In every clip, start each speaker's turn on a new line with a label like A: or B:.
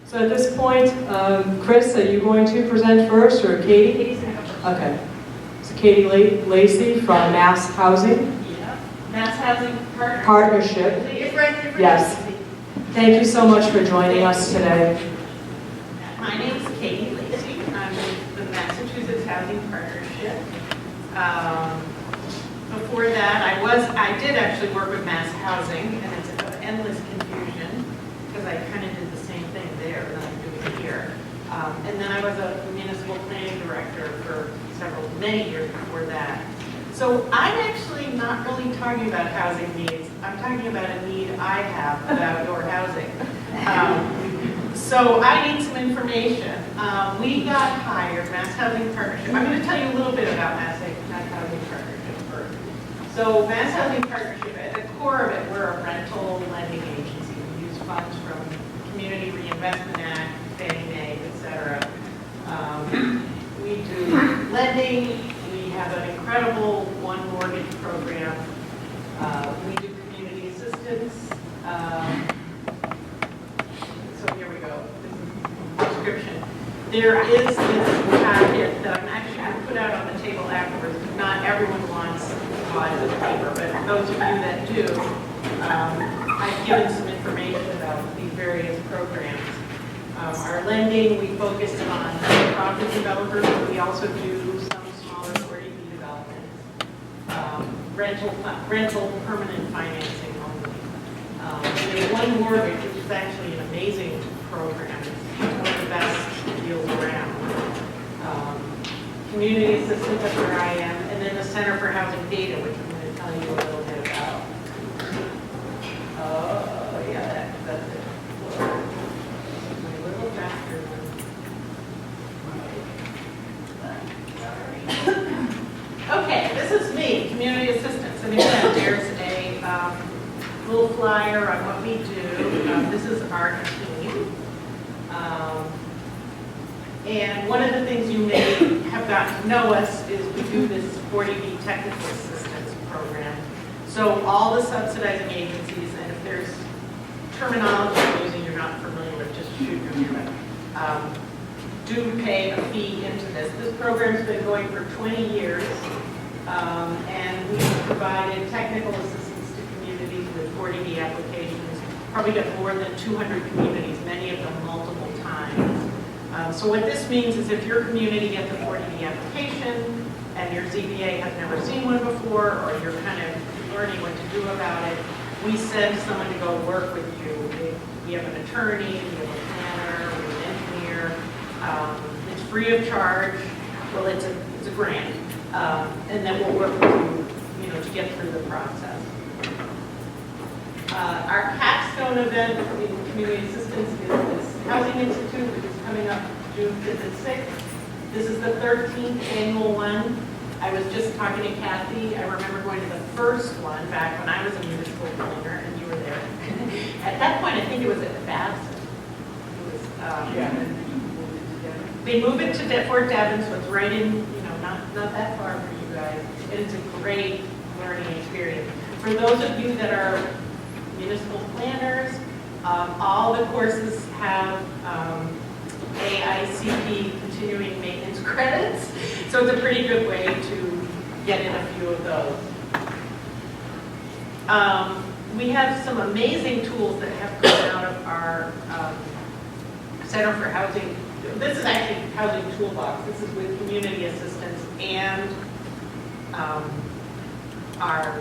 A: So at this point, Chris, are you going to present first, or Katie? Okay. So Katie Lacey from Mass Housing.
B: Yeah. Mass Housing
A: Partnership. Yes. Thank you so much for joining us today.
B: My name is Katie Lacey. I'm with the Massachusetts Housing Partnership. Before that, I did actually work with Mass Housing, and it's an endless confusion because I kind of did the same thing there that I'm doing here. And then I was a municipal planning director for many years before that. So I'm actually not really talking about housing needs. I'm talking about a need I have about your housing. So I need some information. We got hired, Mass Housing Partnership. I'm going to tell you a little bit about Mass Housing Partnership first. So Mass Housing Partnership, at the core of it, we're a rental lending agency. We use funds from Community Reinvestment Act, Fannie Mae, et cetera. We do lending. We have an incredible one mortgage program. We do community assistance. So here we go. This is the description. There is this packet that I'm actually going to put out on the table afterwards. Not everyone wants slides of paper, but those of you that do, I've given some information about these various programs. Our lending, we focus on property developers, but we also do some smaller 40B developments. Rental permanent financing only. There's one mortgage, which is actually an amazing program. It's one of the best deals around. Community assistance, that's where I am, and then the Center for Housing Data, which I'm going to tell you a little bit about. Oh, yeah, that's it. My little faster one. Okay, this is me, community assistance. And again, there's a little flyer on what we do. This is our team. And one of the things you may have gotten to know us is we do this 40B technical assistance program. So all the subsidizing agencies, and if there's terminology I'm using you're not familiar with, just shoot me, but do pay a fee into this. This program's been going for 20 years, and we've provided technical assistance to communities with 40B applications, probably got more than 200 communities, many of them multiple times. So what this means is if your community gets a 40B application and your ZBA has never seen one before, or you're kind of learning what to do about it, we send someone to go work with you. We have an attorney, we have a planner, we have an engineer. It's free of charge. Well, it's a grant, and then we'll work with you, to get through the process. Our capstone event in community assistance is this Housing Institute, which is coming up June 5th and 6th. This is the 13th annual one. I was just talking to Kathy. I remember going to the first one back when I was a municipal planner, and you were there. At that point, I think it was at Babson. It was, they moved it to Fort Devon, so it's right in, not that far for you guys. And it's a great learning experience. For those of you that are municipal planners, all the courses have AICP continuing maintenance credits, so it's a pretty good way to get in a few of those. We have some amazing tools that have come out of our Center for Housing. This is actually Housing Toolbox. This is with community assistance and our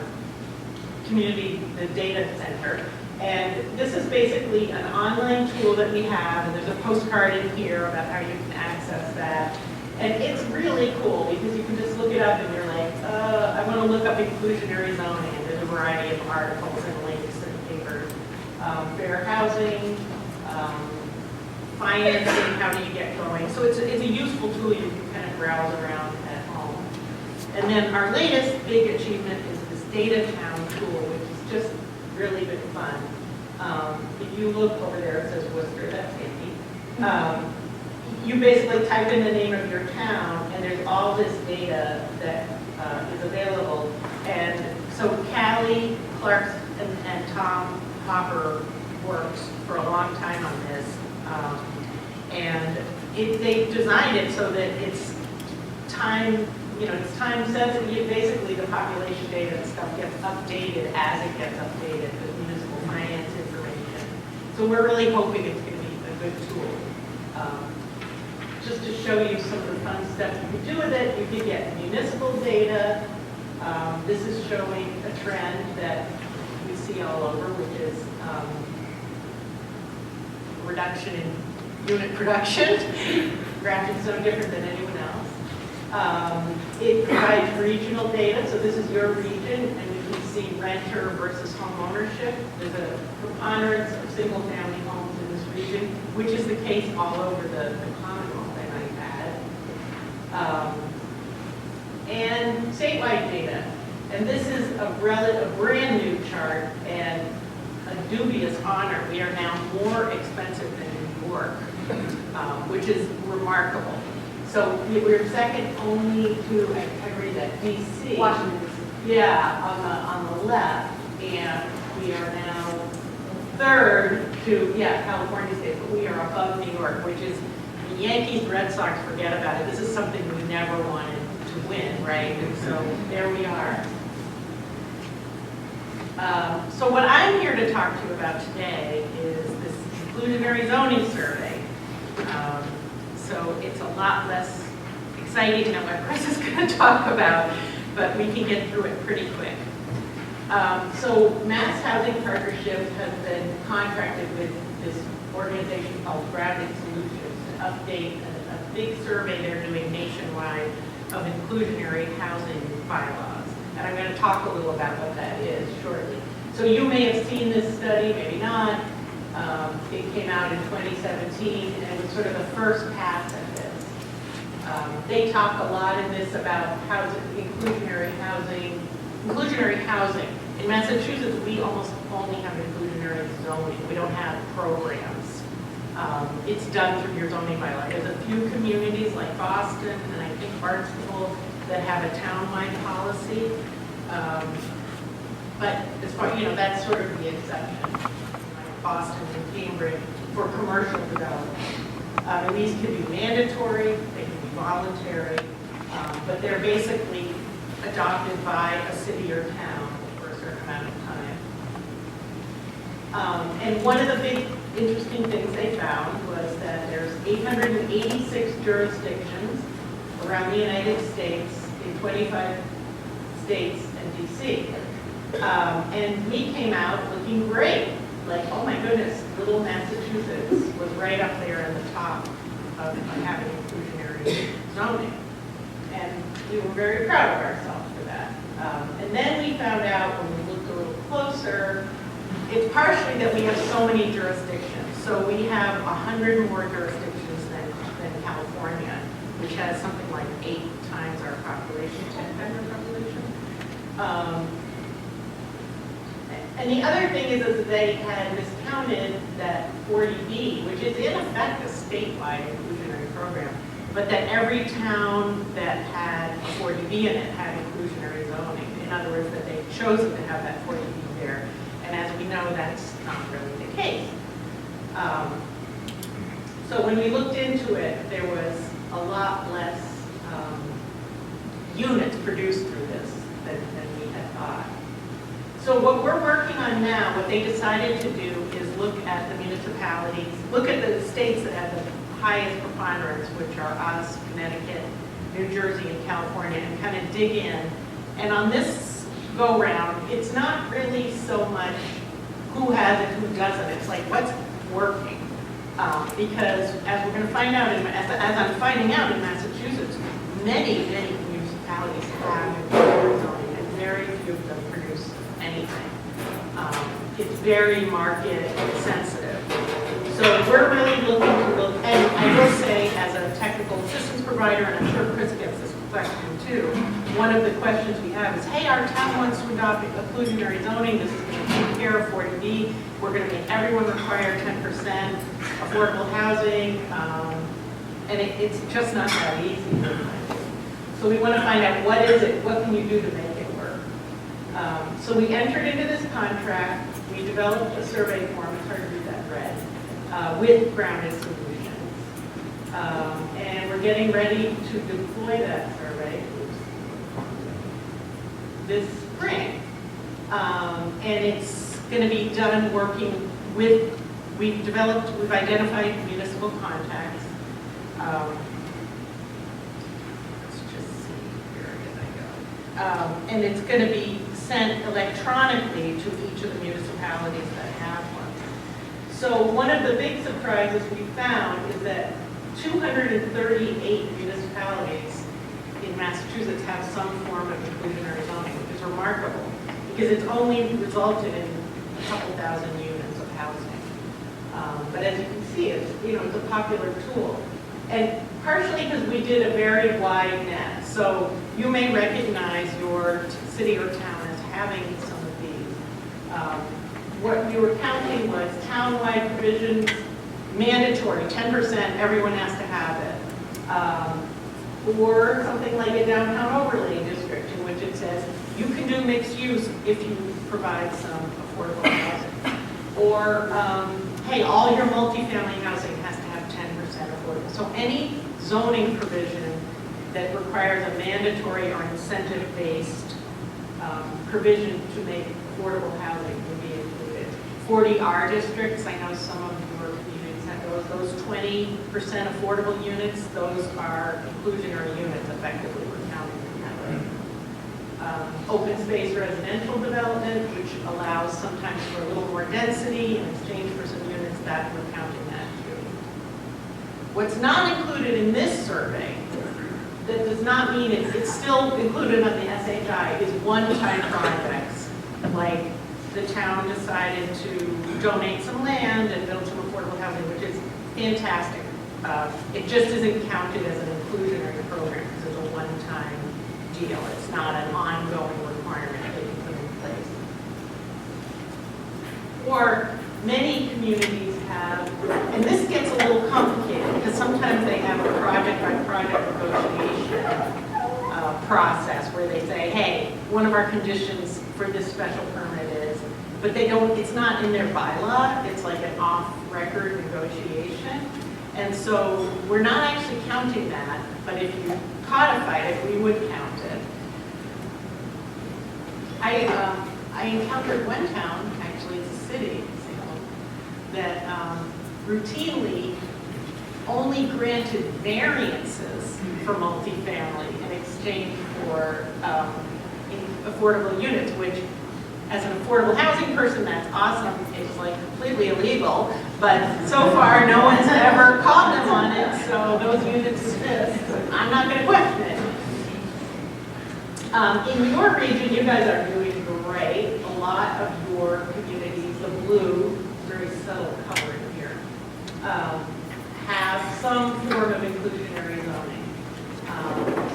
B: community, the data center. And this is basically an online tool that we have, and there's a postcard in here about how you can access that. And it's really cool because you can just look it up and you're like, I want to look up inclusionary zoning, and there's a variety of articles and links and papers. Fair housing, financing, how do you get going? So it's a useful tool you can kind of browse around at home. And then our latest big achievement is this Data Town tool, which is just really been fun. If you look over there, it says Worcester, that's handy. You basically type in the name of your town, and there's all this data that is available. And so Callie Clark and Tom Hopper worked for a long time on this. And they designed it so that it's time, it's time sensitive. Basically, the population data and stuff gets updated as it gets updated, the municipal finance information. So we're really hoping it's going to be a good tool. Just to show you some of the fun stuff you could do with it, you could get municipal data. This is showing a trend that we see all over, which is reduction in unit production. Graphic is no different than anyone else. It provides regional data, so this is your region, and you can see renter versus home ownership. There's a preponderance of single-family homes in this region, which is the case all over the Commonwealth, I might add. And statewide data. And this is a brand new chart and a dubious honor. We are now more expensive than New York, which is remarkable. So we're second only to, I read that, DC.
C: Washington, D.C.
B: Yeah, on the left, and we are now third to, California State, but we are above New York, which is, the Yankees, Red Sox, forget about it. This is something we never wanted to win, right? And so there we are. So what I'm here to talk to you about today is this inclusionary zoning survey. So it's a lot less exciting than what Chris is going to talk about, but we can get through it pretty quick. So Mass Housing Partnership has been contracted with this organization called Grounded Solutions to update a big survey they're doing nationwide of inclusionary housing bylaws. And I'm going to talk a little about what that is shortly. So you may have seen this study, maybe not. It came out in 2017, and it was sort of the first pass at this. They talk a lot in this about inclusionary housing. In Massachusetts, we almost only have inclusionary zoning. We don't have programs. It's done through your zoning bylaw. There's a few communities like Boston and I think Barnstable that have a town-wide policy. But as far, that's sort of the exception. Like Boston and Cambridge for commercial development. And these can be mandatory, they can be voluntary, but they're basically adopted by a city or town for a certain amount of time. And one of the big interesting things they found was that there's 886 jurisdictions around the United States, in 25 states and DC. And we came out looking great. Like, oh my goodness, little Massachusetts was right up there in the top of having inclusionary zoning. And we were very proud of ourselves for that. And then we found out when we looked a little closer, it's partially that we have so many jurisdictions. So we have 100 more jurisdictions than California, which has something like 8 times our population, 10 times our population. And the other thing is they had miscounted that 40B, which is in effect a statewide inclusionary program, but that every town that had a 40B in it had inclusionary zoning. In other words, that they've chosen to have that 40B there. And as we know, that's not really the case. So when we looked into it, there was a lot less units produced through this than we had thought. So what we're working on now, what they decided to do is look at the municipalities, look at the states that have the highest preponderance, which are us, Connecticut, New Jersey, and California, and kind of dig in. And on this go-round, it's not really so much who has it, who doesn't. It's like what's working. Because as we're going to find out, as I'm finding out in Massachusetts, many municipalities have inclusionary zoning, and very few of them produce anything. It's very market sensitive. So we're really looking to look, and I will say as a technical assistance provider, and I'm sure Chris gets this question too, one of the questions we have is, hey, our town wants to adopt inclusionary zoning, this is going to take care of 40B, we're going to make everyone require 10% affordable housing, and it's just not that easy. So we want to find out what is it, what can you do to make it work. So we entered into this contract, we developed a survey form, it's hard to read that red, with Grounded Solutions. And we're getting ready to deploy that survey this spring. And it's going to be done working with, we've identified municipal contacts. Let's just see, where did I go? And it's going to be sent electronically to each of the municipalities that have one. So one of the big surprises we found is that 238 municipalities in Massachusetts have some form of inclusionary zoning, which is remarkable because it's only resulted in a couple thousand units of housing. But as you can see, it's a popular tool. And partially because we did a very wide net. So you may recognize your city or town as having some of these. What we were counting was townwide provisions, mandatory, 10%, everyone has to have it. Or something like a downtown overlay district in which it says you can do mixed use if you provide some affordable housing. Or, hey, all your multifamily housing has to have 10% affordable. So any zoning provision that requires a mandatory or incentive-based provision to make affordable housing would be included. 40R districts, I know some of your communities have those 20% affordable units, those are inclusionary units effectively, we're counting them that way. Open space residential development, which allows sometimes for a little more density in exchange for some units, that we're counting that too. What's not included in this survey, that does not mean it's still included on the SHI, is one-time projects, like the town decided to donate some land and build some affordable housing, which is fantastic. It just isn't counted as an inclusionary program because it's a one-time deal. It's not an ongoing requirement that you put in place. Or many communities have, and this gets a little complicated because sometimes they have a project-by-project negotiation process where they say, hey, one of our conditions for this special permit is, but they don't, it's not in their bylaw, it's like an off-record negotiation. And so we're not actually counting that, but if you codified it, we would count it. I encountered one town, actually it's a city, that routinely only granted variances for multifamily in exchange for affordable units, which as an affordable housing person, that's awesome. It's like completely illegal, but so far no one's ever called them on it, so those units exist. I'm not going to question it. In your region, you guys are doing great. A lot of your communities, the blue, very subtle color here, have some form of inclusionary zoning.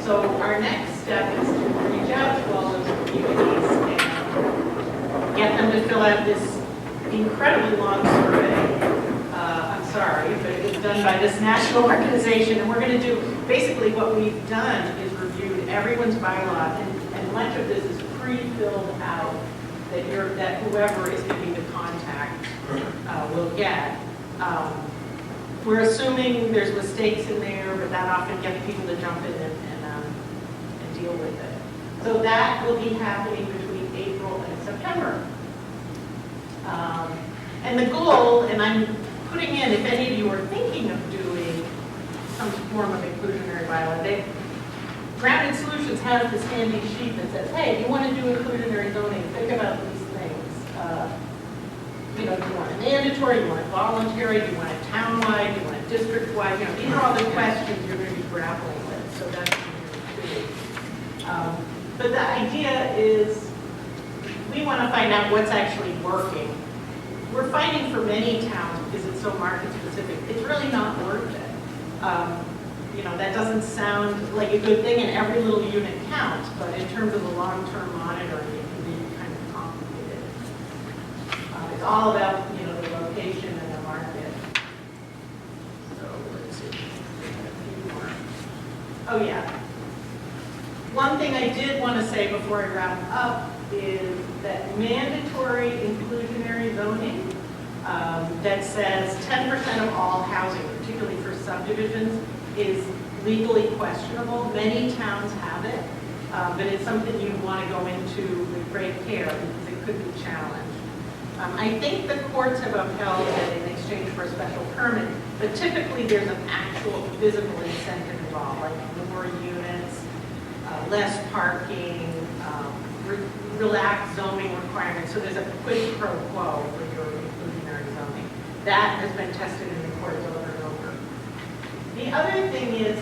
B: So our next step is to reach out to all those communities and get them to fill out this incredibly long survey. I'm sorry, but it was done by this national organization, and we're going to do, basically what we've done is reviewed everyone's bylaw, and much of this is pre-filled out that whoever is giving the contact will get. We're assuming there's mistakes in there, but that often gets people to jump in and deal with it. So that will be happening between April and September. And the goal, and I'm putting in, if any of you are thinking of doing some form of inclusionary bylaw, Grounded Solutions has this handy sheet that says, hey, you want to do inclusionary zoning, think about these things. Do you want it mandatory, do you want it voluntary, do you want it townwide, do you want it district-wide? These are all the questions you're going to be grappling with, so that's but the idea is we want to find out what's actually working. We're finding for many towns, because it's so market-specific, it's really not worth it. That doesn't sound like a good thing, and every little unit counts, but in terms of the long-term monitoring, it can be kind of complicated. It's all about, the location and the market. So let's see, a few more. Oh yeah. One thing I did want to say before I wrap up is that mandatory inclusionary zoning that says 10% of all housing, particularly for subdivisions is legally questionable. Many towns have it, but it's something you want to go into with great care because it could be challenged. I think the courts have upheld it in exchange for a special permit, but typically there's an actual physical incentive involved, like more units, less parking, relaxed zoning requirements. So there's a quid pro quo for your inclusionary zoning. That has been tested in the courts over and over. The other thing is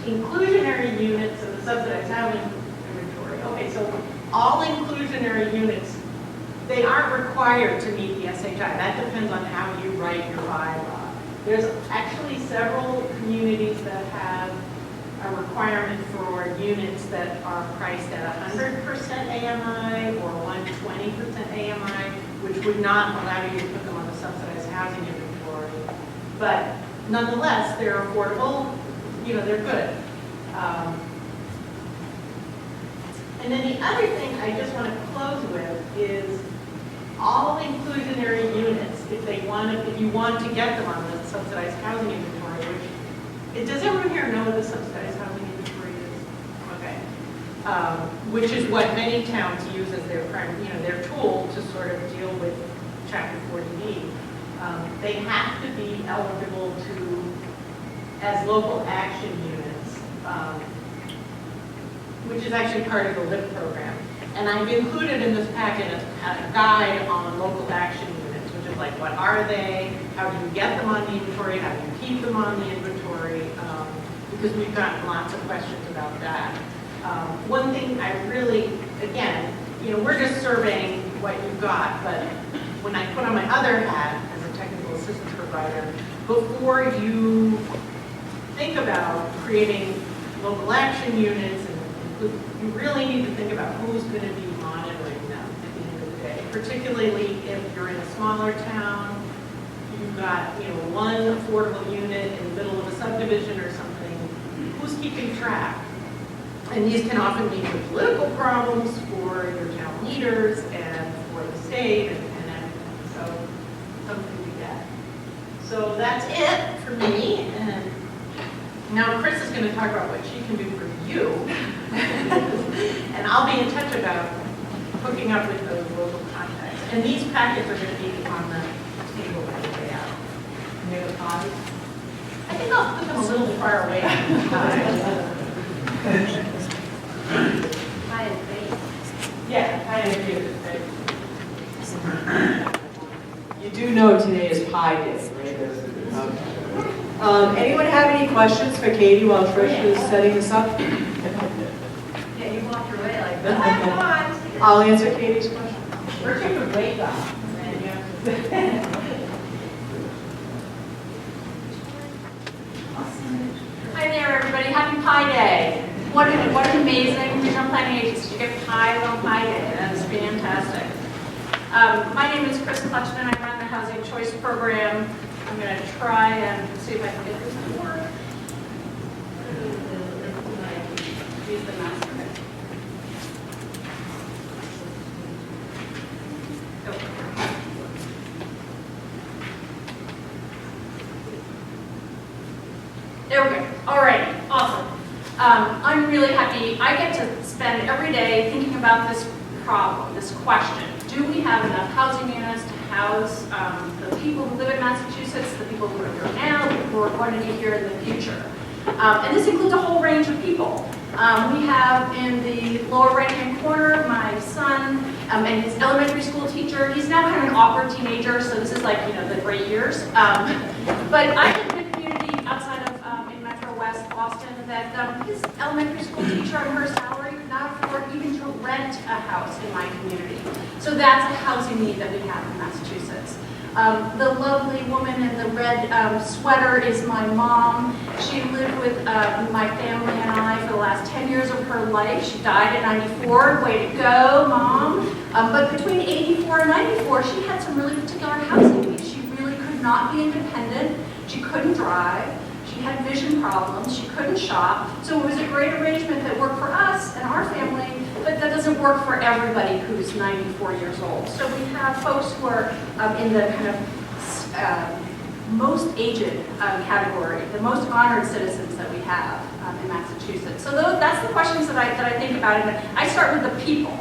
B: inclusionary units and the subsidized housing inventory. Okay, so all inclusionary units, they aren't required to meet the SHI. That depends on how you write your bylaw. There's actually several communities that have a requirement for units that are priced at 100% AMI or 120% AMI, which would not allow you to put them on the subsidized housing inventory. But nonetheless, they're affordable, you know, they're good. And then the other thing I just want to close with is all inclusionary units, if you want to get them on the subsidized housing inventory, does everyone here know what the subsidized housing inventory is? Okay. Which is what many towns use as their their tool to sort of deal with Chapter 40B. They have to be eligible as local action units, which is actually part of the LIP program. And I've included in this packet a guide on local action units, which is like, what are they? How do you get them on the inventory? How do you keep them on the inventory? Because we've gotten lots of questions about that. One thing I really, again, we're just surveying what you've got, but when I put on my other hat as a technical assistance provider, before you think about creating local action units, you really need to think about who's going to be monitoring them at the end of the day, particularly if you're in a smaller town, you've got one affordable unit in the middle of a subdivision or something. Who's keeping track? And these can often lead to political problems for your town leaders and for the state and everything. So something to get. So that's it for me. And now Chris is going to talk about what she can do for you. And I'll be in touch about hooking up with those local contacts. And these packets are going to be on the table by the way out. Near the pod. I think I'll put them a little far away.
C: Hi, and thanks.
B: Yeah, I agree.
A: You do know today is Pi Day, right? Okay. Anyone have any questions for Katie while Trish is setting this up?
C: Yeah, you walked your way like that. Come on.
A: I'll answer Katie's question.
B: First you have to wake up, and then you have to...
C: Hi there, everybody. Happy Pi Day. What an amazing regional planning agency. You get pies on Pi Day. That's fantastic. My name is Chris Clutchton, and I run the Housing Choice Program. I'm going to try and see if I can get this to work. Use the mouse. There we go. All right, awesome. I'm really happy. I get to spend every day thinking about this problem, this question. Do we have enough housing units to house the people who live in Massachusetts, the people who are here now, the people who are going to be here in the future? And this includes a whole range of people. We have in the lower right-hand corner my son and his elementary school teacher. He's now kind of an awkward teenager, so this is like, the great years. But I live in a community outside of in Metro West Boston that his elementary school teacher and her salary could not afford even to rent a house in my community. So that's a housing need that we have in Massachusetts. The lovely woman in the red sweater is my mom. She lived with my family and I for the last 10 years of her life. She died at 94. Way to go, Mom. But between 84 and 94, she had some really particular housing needs. She really could not be independent. She couldn't drive. She had vision problems. She couldn't shop. So it was a great arrangement that worked for us and our family, but that doesn't work for everybody who's 94 years old. So we have folks who are in the kind of most aged category, the most honored citizens that we have in Massachusetts. So that's the questions that I think about, and I start with the people.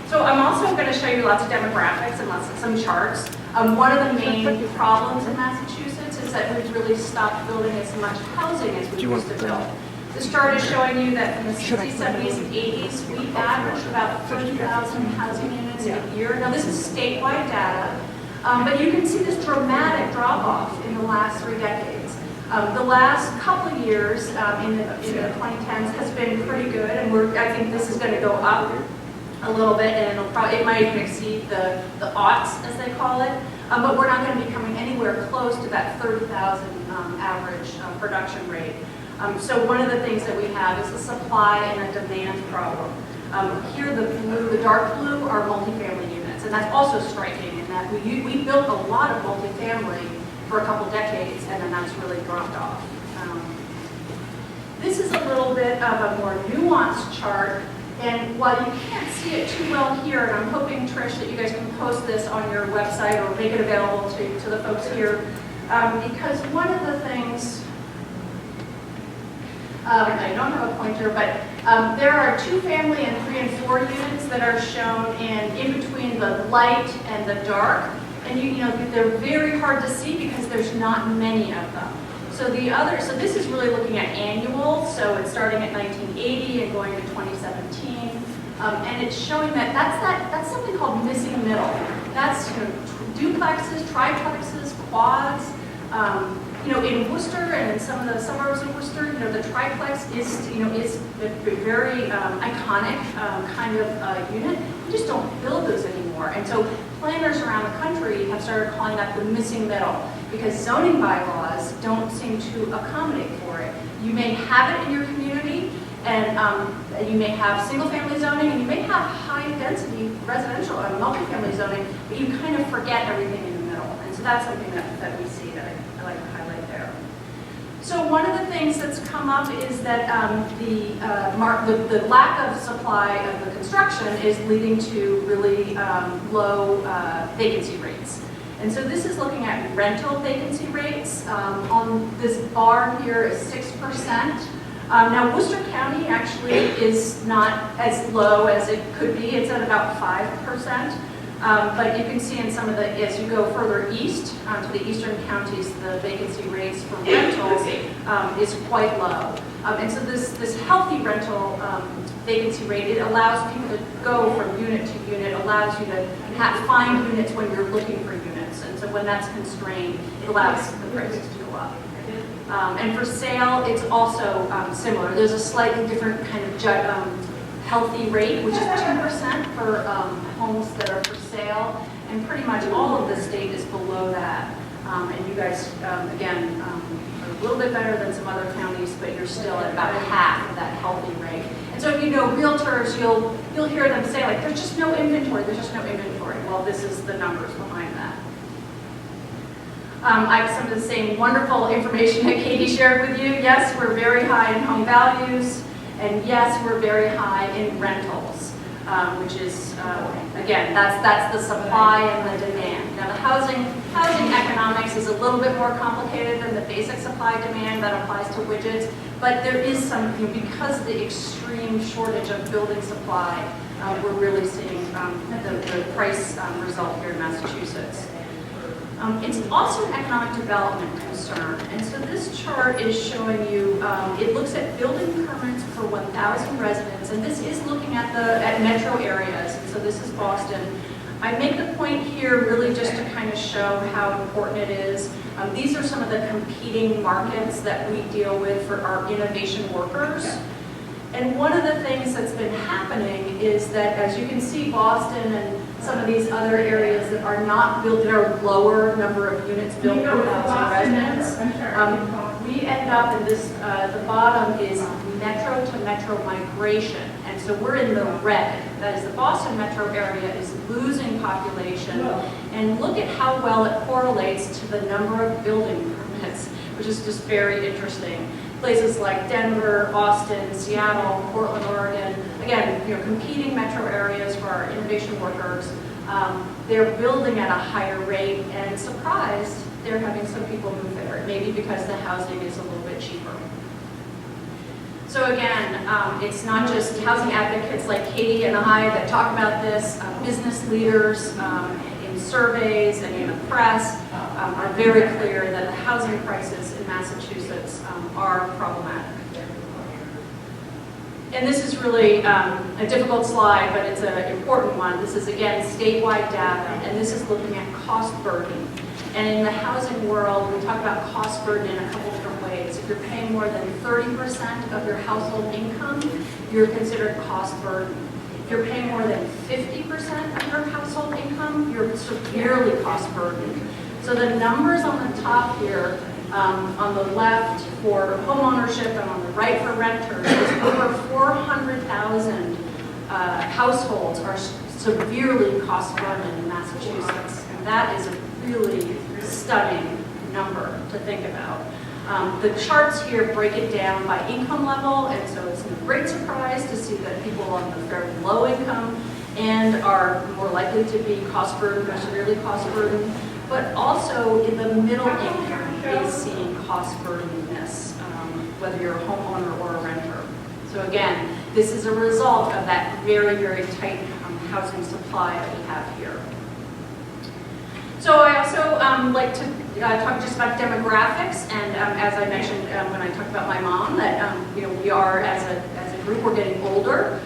C: So I'm also going to show you lots of demographics and some charts. One of the main problems in Massachusetts is that we've really stopped building as much housing as we used to build. This chart is showing you that in the 60s, 70s, and 80s, we averaged about 30,000 housing units a year. Now this is statewide data, but you can see this dramatic drop-off in the last 3 decades. The last couple of years in the 2010s has been pretty good, and I think this is going to go up a little bit, and it might even exceed the aughts, as they call it, but we're not going to be coming anywhere close to that 30,000 average production rate. So one of the things that we have is a supply and a demand problem. Here the dark blue are multifamily units, and that's also striking in that we built a lot of multifamily for a couple decades, and then that's really dropped off. This is a little bit of a more nuanced chart. And while you can't see it too well here, and I'm hoping, Trish, that you guys can post this on your website or make it available to the folks here, because one of the things, I don't have a pointer, but there are 2-family and 3 and 4 units that are shown in between the light and the dark, and you know they're very hard to see because there's not many of them. So this is really looking at annual, so it's starting at 1980 and going to 2017, and it's showing that's something called missing middle. That's duplexes, triplexes, quads. In Worcester and in some of the suburbs of Worcester, the triplex is a very iconic kind of unit. We just don't build those anymore, and so planners around the country have started calling that the missing middle because zoning bylaws don't seem to accommodate for it. You may have it in your community, and you may have single-family zoning, and you may have high-density residential and multifamily zoning, but you kind of forget everything in the middle, and so that's something that we see that I like to highlight there. So one of the things that's come up is that the lack of supply of the construction is leading to really low vacancy rates. And so this is looking at rental vacancy rates. On this bar here is 6%. Now Worcester County actually is not as low as it could be. It's at about 5%. But you can see in some of as you go further east to the eastern counties, the vacancy rates for rentals is quite low. And so this healthy rental vacancy rate, it allows people to go from unit to unit, allows you to find units when you're looking for units. And so when that's constrained, it allows the prices to go up. And for sale, it's also similar. There's a slightly different kind of healthy rate, which is 2% for homes that are for sale, and pretty much all of the state is below that. And you guys, again, are a little bit better than some other counties, but you're still at about half of that healthy rate. And so if you know realtors, you'll hear them say, like, there's just no inventory, there's just no inventory. Well, this is the numbers behind that. I have some of the same wonderful information that Katie shared with you. Yes, we're very high in home values. And yes, we're very high in rentals, which is, again, that's the supply and the demand. Now the housing economics is a little bit more complicated than the basic supply demand that applies to widgets, but there is some, because of the extreme shortage of building supply, we're really seeing the price result here in Massachusetts. It's also an economic development concern, and so this chart is showing you, it looks at building permits per 1,000 residents, and this is looking at metro areas, and so this is Boston. I make the point here really just to kind of show how important it is. These are some of the competing markets that we deal with for our innovation workers. And one of the things that's been happening is that, as you can see, Boston and some of these other areas that are not built, that are lower number of units built per 1,000 residents, we end up in this, the bottom is metro to metro migration. And so we're in the red. That is, the Boston metro area is losing population. And look at how well it correlates to the number of building permits, which is just very interesting. Places like Denver, Austin, Seattle, Portland, Oregon, again, competing metro areas for our innovation workers, they're building at a higher rate, and surprise, they're having some people move there, maybe because the housing is a little bit cheaper. So again, it's not just housing advocates like Katie and I that talk about this. Business leaders in surveys and in the press are very clear that the housing crisis in Massachusetts are problematic. And this is really a difficult slide, but it's an important one. This is, again, statewide data, and this is looking at cost burden. And in the housing world, we talk about cost burden in a couple different ways. If you're paying more than 30% of your household income, you're considered cost burden. If you're paying more than 50% of your household income, you're severely cost burden. So the numbers on the top here, on the left for homeownership and on the right for renters, is over 400,000 households are severely cost burden in Massachusetts. And that is a really stunning number to think about. The charts here break it down by income level, and so it's a great surprise to see that people on the fairly low income and are more likely to be cost burdened or severely cost burdened, but also in the middle income is seeing cost burdenness, whether you're a homeowner or a renter. So again, this is a result of that very, very tight housing supply that we have here. So I also like to talk just about demographics, and as I mentioned when I talked about my mom, that we are as a group, we're getting older.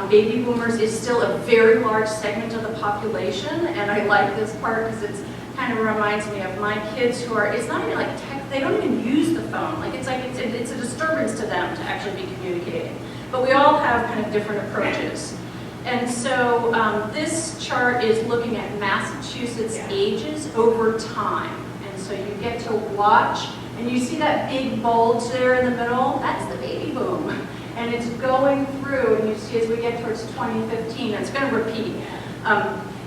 C: Baby boomers is still a very large segment of the population, and I like this part because it's kind of reminds me of my kids who are, it's not even like tech, they don't even use the phone. Like it's a disturbance to them to actually be communicating. But we all have kind of different approaches. And so this chart is looking at Massachusetts ages over time. And so you get to watch, and you see that big bulge there in the middle? That's the baby boom. And it's going through, and you see as we get towards 2015, it's going to repeat.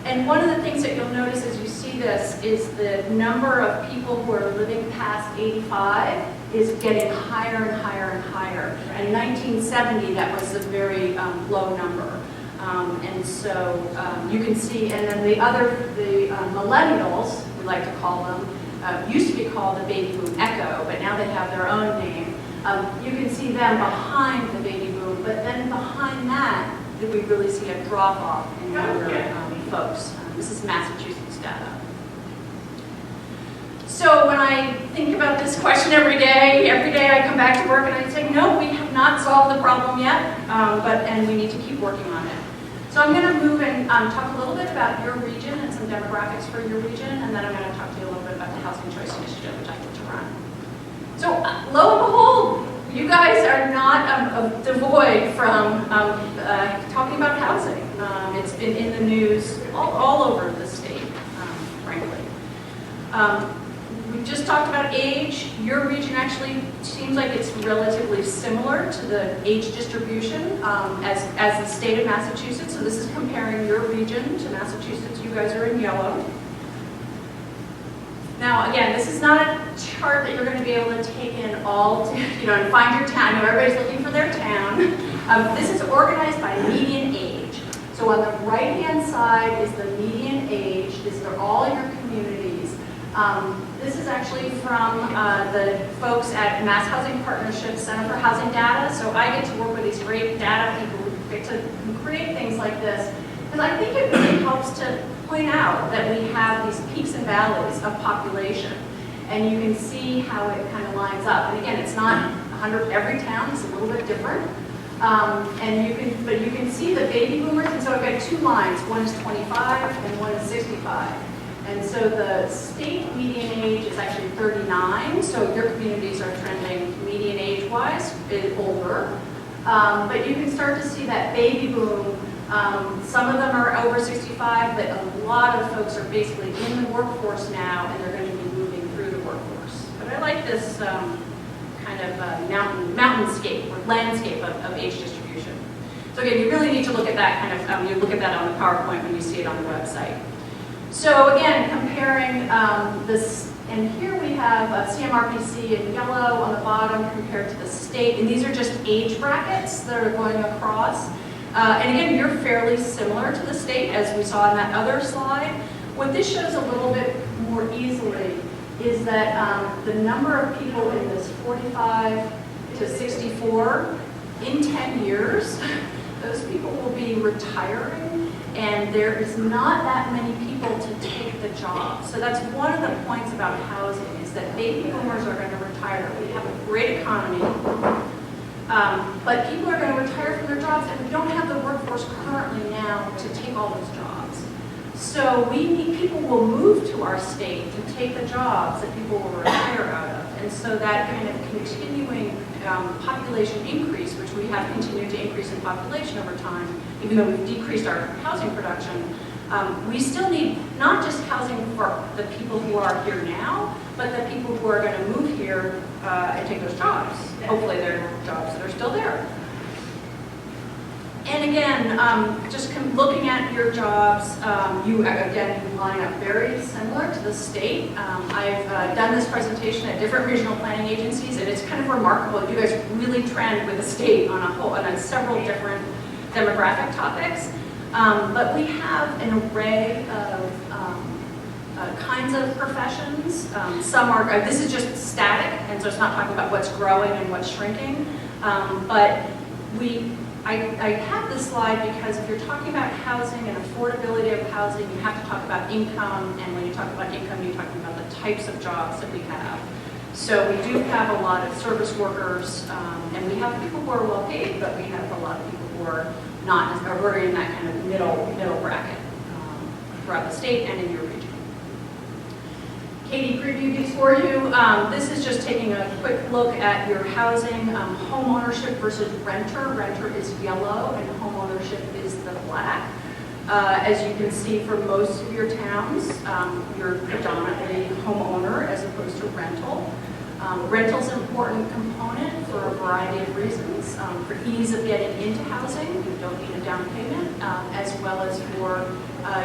C: And one of the things that you'll notice as you see this is the number of people who are living past 85 is getting higher and higher and higher. In 1970, that was a very low number. And so you can see, and then the millennials, we like to call them, used to be called the baby boom echo, but now they have their own name. You can see them behind the baby boom, but then behind that, we really see a drop off in younger folks. This is Massachusetts data. So when I think about this question every day I come back to work and I say, no, we have not solved the problem yet, and we need to keep working on it. So I'm going to move and talk a little bit about your region and some demographics for your region, and then I'm going to talk to you a little bit about the Housing Choice Initiative, which I get to run. So lo and behold, you guys are not devoid from talking about housing. It's been in the news all over the state, frankly. We just talked about age. Your region actually seems like it's relatively similar to the age distribution as the state of Massachusetts. So this is comparing your region to Massachusetts. You guys are in yellow. Now, again, this is not a chart that you're going to be able to take in all, and find your town. I know everybody's looking for their town. This is organized by median age. So on the right-hand side is the median age. These are all your communities. This is actually from the folks at Mass Housing Partnership Center for Housing Data. So I get to work with these great data people who get to create things like this. Because I think it really helps to point out that we have these peaks and valleys of population. And you can see how it kind of lines up. And again, it's not 100, every town is a little bit different. But you can see the baby boomers, and so I've got two lines. One is 25 and one is 65. And so the state median age is actually 39, so your communities are trending median age-wise, a bit older. But you can start to see that baby boom. Some of them are over 65, but a lot of folks are basically in the workforce now, and they're going to be moving through the workforce. But I like this kind of mountainscape or landscape of age distribution. So again, you really need to look at that kind of, you look at that on the PowerPoint when you see it on the website. So again, comparing this, and here we have CMRPC in yellow on the bottom compared to the state, and these are just age brackets that are going across. And again, you're fairly similar to the state, as we saw in that other slide. What this shows a little bit more easily is that the number of people in this 45 to 64, in 10 years, those people will be retiring, and there is not that many people to take the job. So that's one of the points about housing, is that baby boomers are going to retire. We have a great economy, but people are going to retire from their jobs, and we don't have the workforce currently now to take all those jobs. So people will move to our state to take the jobs that people will retire out of. And so that kind of continuing population increase, which we have continued to increase in population over time, even though we've decreased our housing production, we still need not just housing for the people who are here now, but the people who are going to move here and take those jobs. Hopefully they're jobs that are still there. And again, just looking at your jobs, you line up very similar to the state. I've done this presentation at different regional planning agencies, and it's kind of remarkable. You guys really trend with the state on several different demographic topics. But we have an array of kinds of professions. Some are, this is just static, and so it's not talking about what's growing and what's shrinking. But I have this slide because if you're talking about housing and affordability of housing, you have to talk about income, and when you talk about income, you're talking about the types of jobs that we have. So we do have a lot of service workers, and we have people who are well paid, but we have a lot of people who are not, are in that kind of middle bracket throughout the state and in your region. Katie previewed these for you. This is just taking a quick look at your housing, home ownership versus renter. Renter is yellow and home ownership is the black. As you can see, for most of your towns, you're predominantly homeowner as opposed to rental. Rental's an important component for a variety of reasons. For ease of getting into housing, you don't need a down payment, as well as for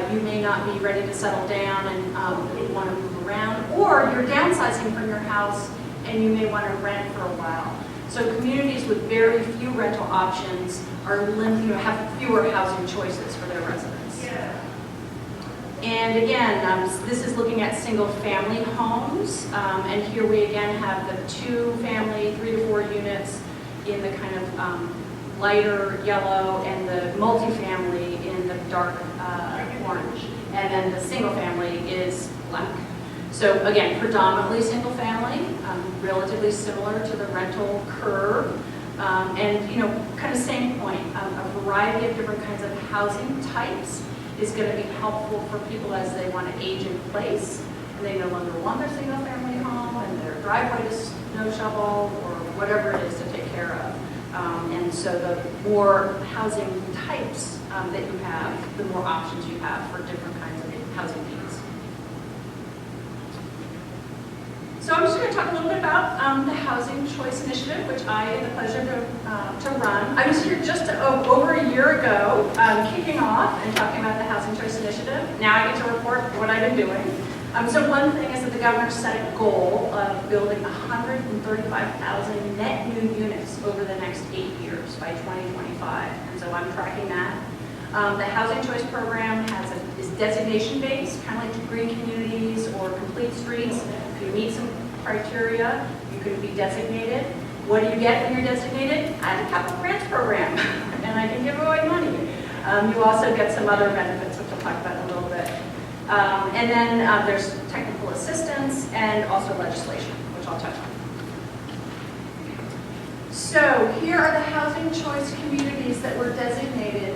C: you may not be ready to settle down and you want to move around, or you're downsizing from your house and you may want to rent for a while. So communities with very few rental options are have fewer housing choices for their residents.
B: Yeah.
C: And again, this is looking at single-family homes, and here we again have the 2-family, 3 to 4 units in the kind of lighter yellow, and the multifamily in the dark orange, and then the single-family is black. So again, predominantly single-family, relatively similar to the rental curve, and kind of same point, a variety of different kinds of housing types is going to be helpful for people as they want to age in place, and they no longer want their single-family home and their driveway to snow shovel or whatever it is to take care of. And so the more housing types that you have, the more options you have for different kinds of housing needs. So I'm just going to talk a little bit about the Housing Choice Initiative, which I had the pleasure to run. I was here just over a year ago, kicking off and talking about the Housing Choice Initiative. Now I get to report what I've been doing. So one thing is that the governor set a goal of building 135,000 net new units over the next 8 years by 2025, and so I'm tracking that. The Housing Choice Program is designation-based, kind of like green communities or complete streets. If you meet some criteria, you can be designated. What do you get when you're designated? I have a capital grants program, and I can give away money. You also get some other benefits, which I'll talk about in a little bit. And then there's technical assistance and also legislation, which I'll touch on. So here are the housing choice communities that were designated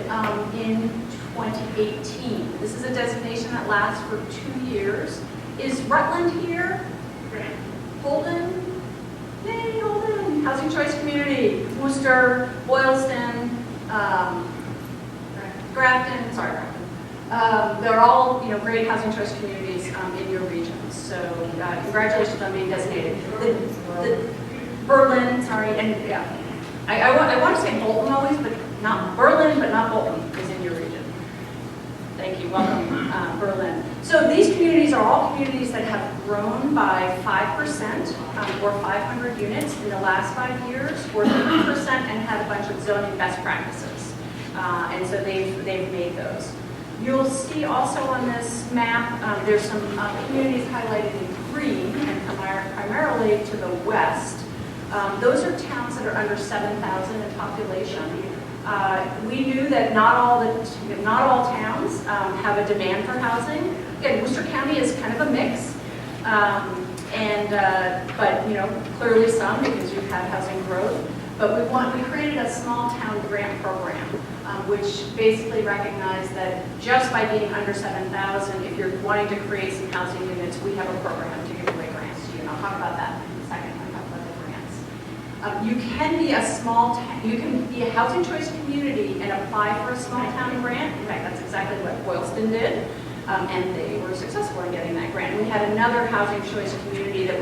C: in 2018. This is a designation that lasts for 2 years. Is Rutland here? Holden? Yay, Holden! Housing choice community. Worcester, Boylston, Grafton, sorry, Grafton. They're all great housing choice communities in your regions. So congratulations on being designated. Berlin, sorry, and yeah. I want to say Bolton always, but not Berlin, but not Bolton is in your region. Thank you, welcome Berlin. So these communities are all communities that have grown by 5% or 500 units in the last 5 years, or 30% and had a bunch of zoning best practices. And so they've made those. You'll see also on this map, there's some communities highlighted in green, and primarily to the west. Those are towns that are under 7,000 in population. We knew that not all towns have a demand for housing. Again, Worcester County is kind of a mix, but clearly some, because we've had housing growth. But we created a small town grant program, which basically recognized that just by being under 7,000, if you're wanting to create some housing units, we have a program to give away grants to you. And I'll talk about that in a second when I talk about the grants. You can be a small town, you can be a housing choice community and apply for a small town grant. In fact, that's exactly what Boylston did, and they were successful in getting that grant. We had another housing choice community that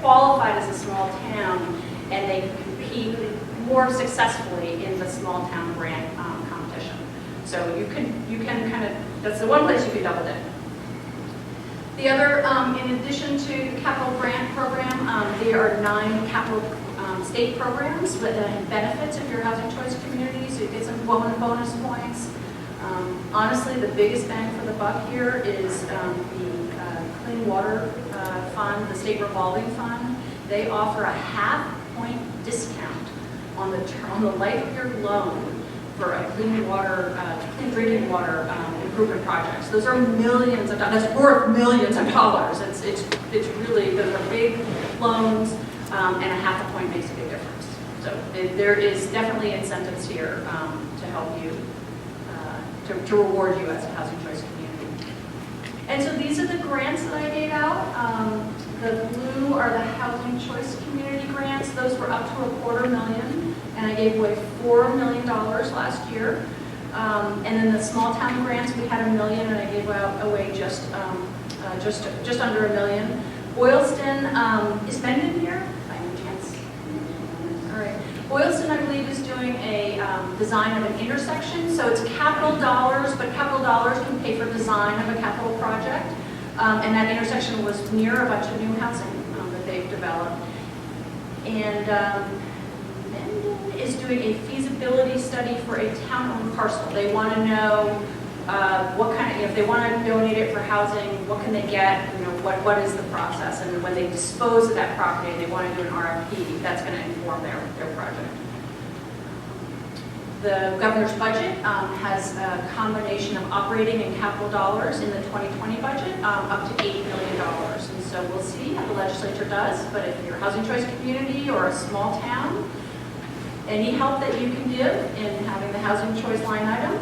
C: qualified as a small town, and they competed more successfully in the small town grant competition. So you can kind of, that's the one place you can double dip. The other, in addition to the capital grant program, there are 9 capital state programs with benefits if you're a housing choice community, so you get some bonus points. Honestly, the biggest bang for the buck here is the Clean Water Fund, the state revolving fund. They offer a half-point discount on the life of your loan for a clean drinking water improvement projects. Those are millions of dollars. That's worth millions of dollars. It's really, those are big loans, and a half a point makes a big difference. So there is definitely incentives here to help you, to reward you as a housing choice community. And so these are the grants that I gave out. The blue are the housing choice community grants. Those were up to $250,000, and I gave away $4 million last year. And then the small town grants, we had $1 million, and I gave away just under $1 million. Boylston is Bendon here by any chance? All right. Boylston, I believe, is doing a design of an intersection. So it's capital dollars, but capital dollars can pay for design of a capital project. And that intersection was near a bunch of new housing that they've developed. And Mendon is doing a feasibility study for a town-owned parcel. They want to know what kind of, if they want to donate it for housing, what can they get? What is the process? And when they dispose of that property, they want to do an RFP. That's going to inform their project. The governor's budget has a combination of operating and capital dollars in the 2020 budget, up to $8 million. And so we'll see how the legislature does, but if you're a housing choice community or a small town, any help that you can give in having the housing choice line item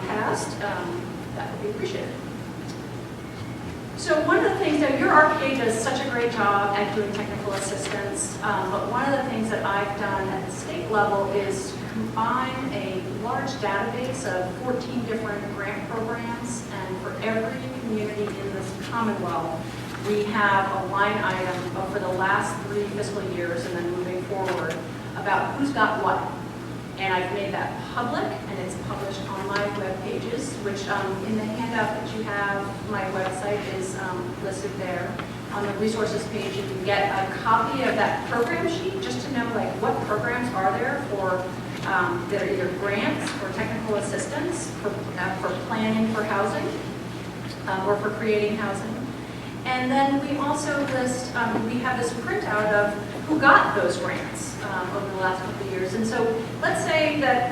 C: passed, that would be appreciated. So one of the things that your RPA does such a great job at doing technical assistance, but one of the things that I've done at the state level is combine a large database of 14 different grant programs, and for every community in this Commonwealth, we have a line item for the last 3 fiscal years and then moving forward about who's got what. And I've made that public, and it's published on my web pages, which in the handout that you have, my website is listed there. On the resources page, you can get a copy of that program sheet just to know what programs are there for that are either grants or technical assistance for planning for housing or for creating housing. And then we also list, we have this printout of who got those grants over the last couple of years. And so let's say that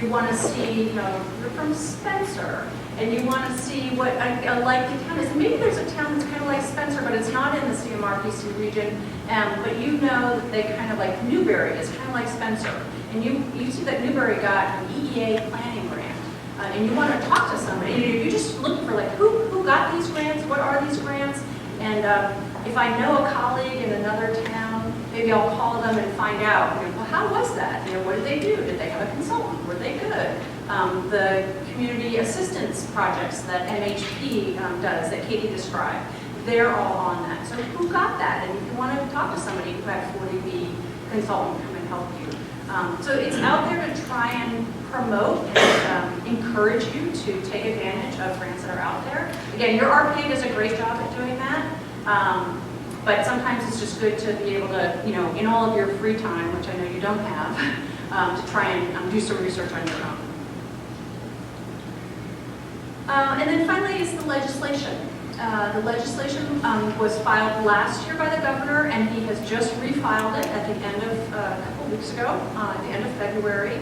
C: you want to see, you're from Spencer, and you want to see what a likely town is. And maybe there's a town that's kind of like Spencer, but it's not in the CMRPC region. But you know that they kind of like Newberry is kind of like Spencer. And you see that Newberry got an EEA planning grant. And you want to talk to somebody. You're just looking for who got these grants, what are these grants? And if I know a colleague in another town, maybe I'll call them and find out, well, how was that? What did they do? Did they have a consultant? Were they good? The community assistance projects that MHP does, that Katie described, they're all on that. So who got that? And if you want to talk to somebody who had a 40B consultant come and help you. So it's out there to try and promote and encourage you to take advantage of grants that are out there. Again, your RPA does a great job at doing that, but sometimes it's just good to be able to, in all of your free time, which I know you don't have, to try and do some research on your own. And then finally is the legislation. The legislation was filed last year by the governor, and he has just refiled it at the end of a couple weeks ago, at the end of February.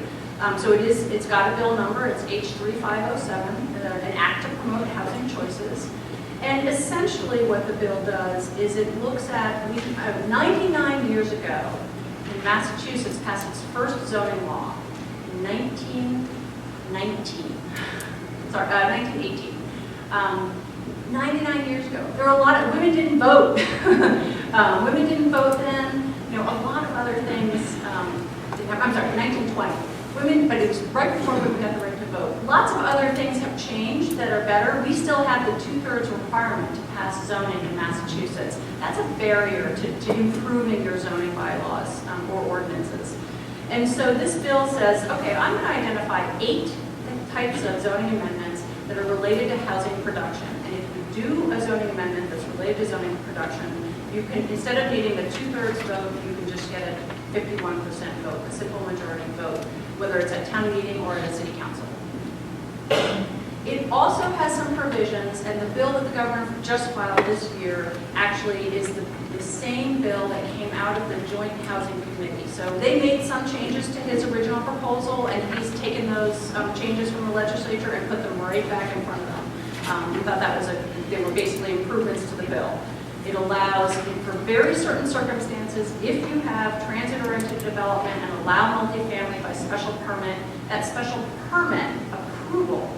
C: So it's got a bill number. It's H3507, an act to promote housing choices. And essentially, what the bill does is it looks at 99 years ago, Massachusetts passed its first zoning law in 1918. 99 years ago. There were a lot of, women didn't vote. Women didn't vote then. A lot of other things, I'm sorry, 1920. Women, but it was right before women got the right to vote. Lots of other things have changed that are better. We still have the 2/3 requirement to pass zoning in Massachusetts. That's a barrier to improving your zoning bylaws or ordinances. And so this bill says, okay, I'm going to identify 8 types of zoning amendments that are related to housing production. And if you do a zoning amendment that's related to zoning production, you can, instead of needing a 2/3 vote, you can just get a 51% vote, a simple majority vote, whether it's at town meeting or at a city council. It also has some provisions, and the bill that the governor just filed this year actually is the same bill that came out of the Joint Housing Committee. So they made some changes to his original proposal, and he's taken those changes from the legislature and put them right back in front of them. We thought that was they were basically improvements to the bill. It allows, for very certain circumstances, if you have transit-oriented development and allow multifamily by special permit, that special permit approval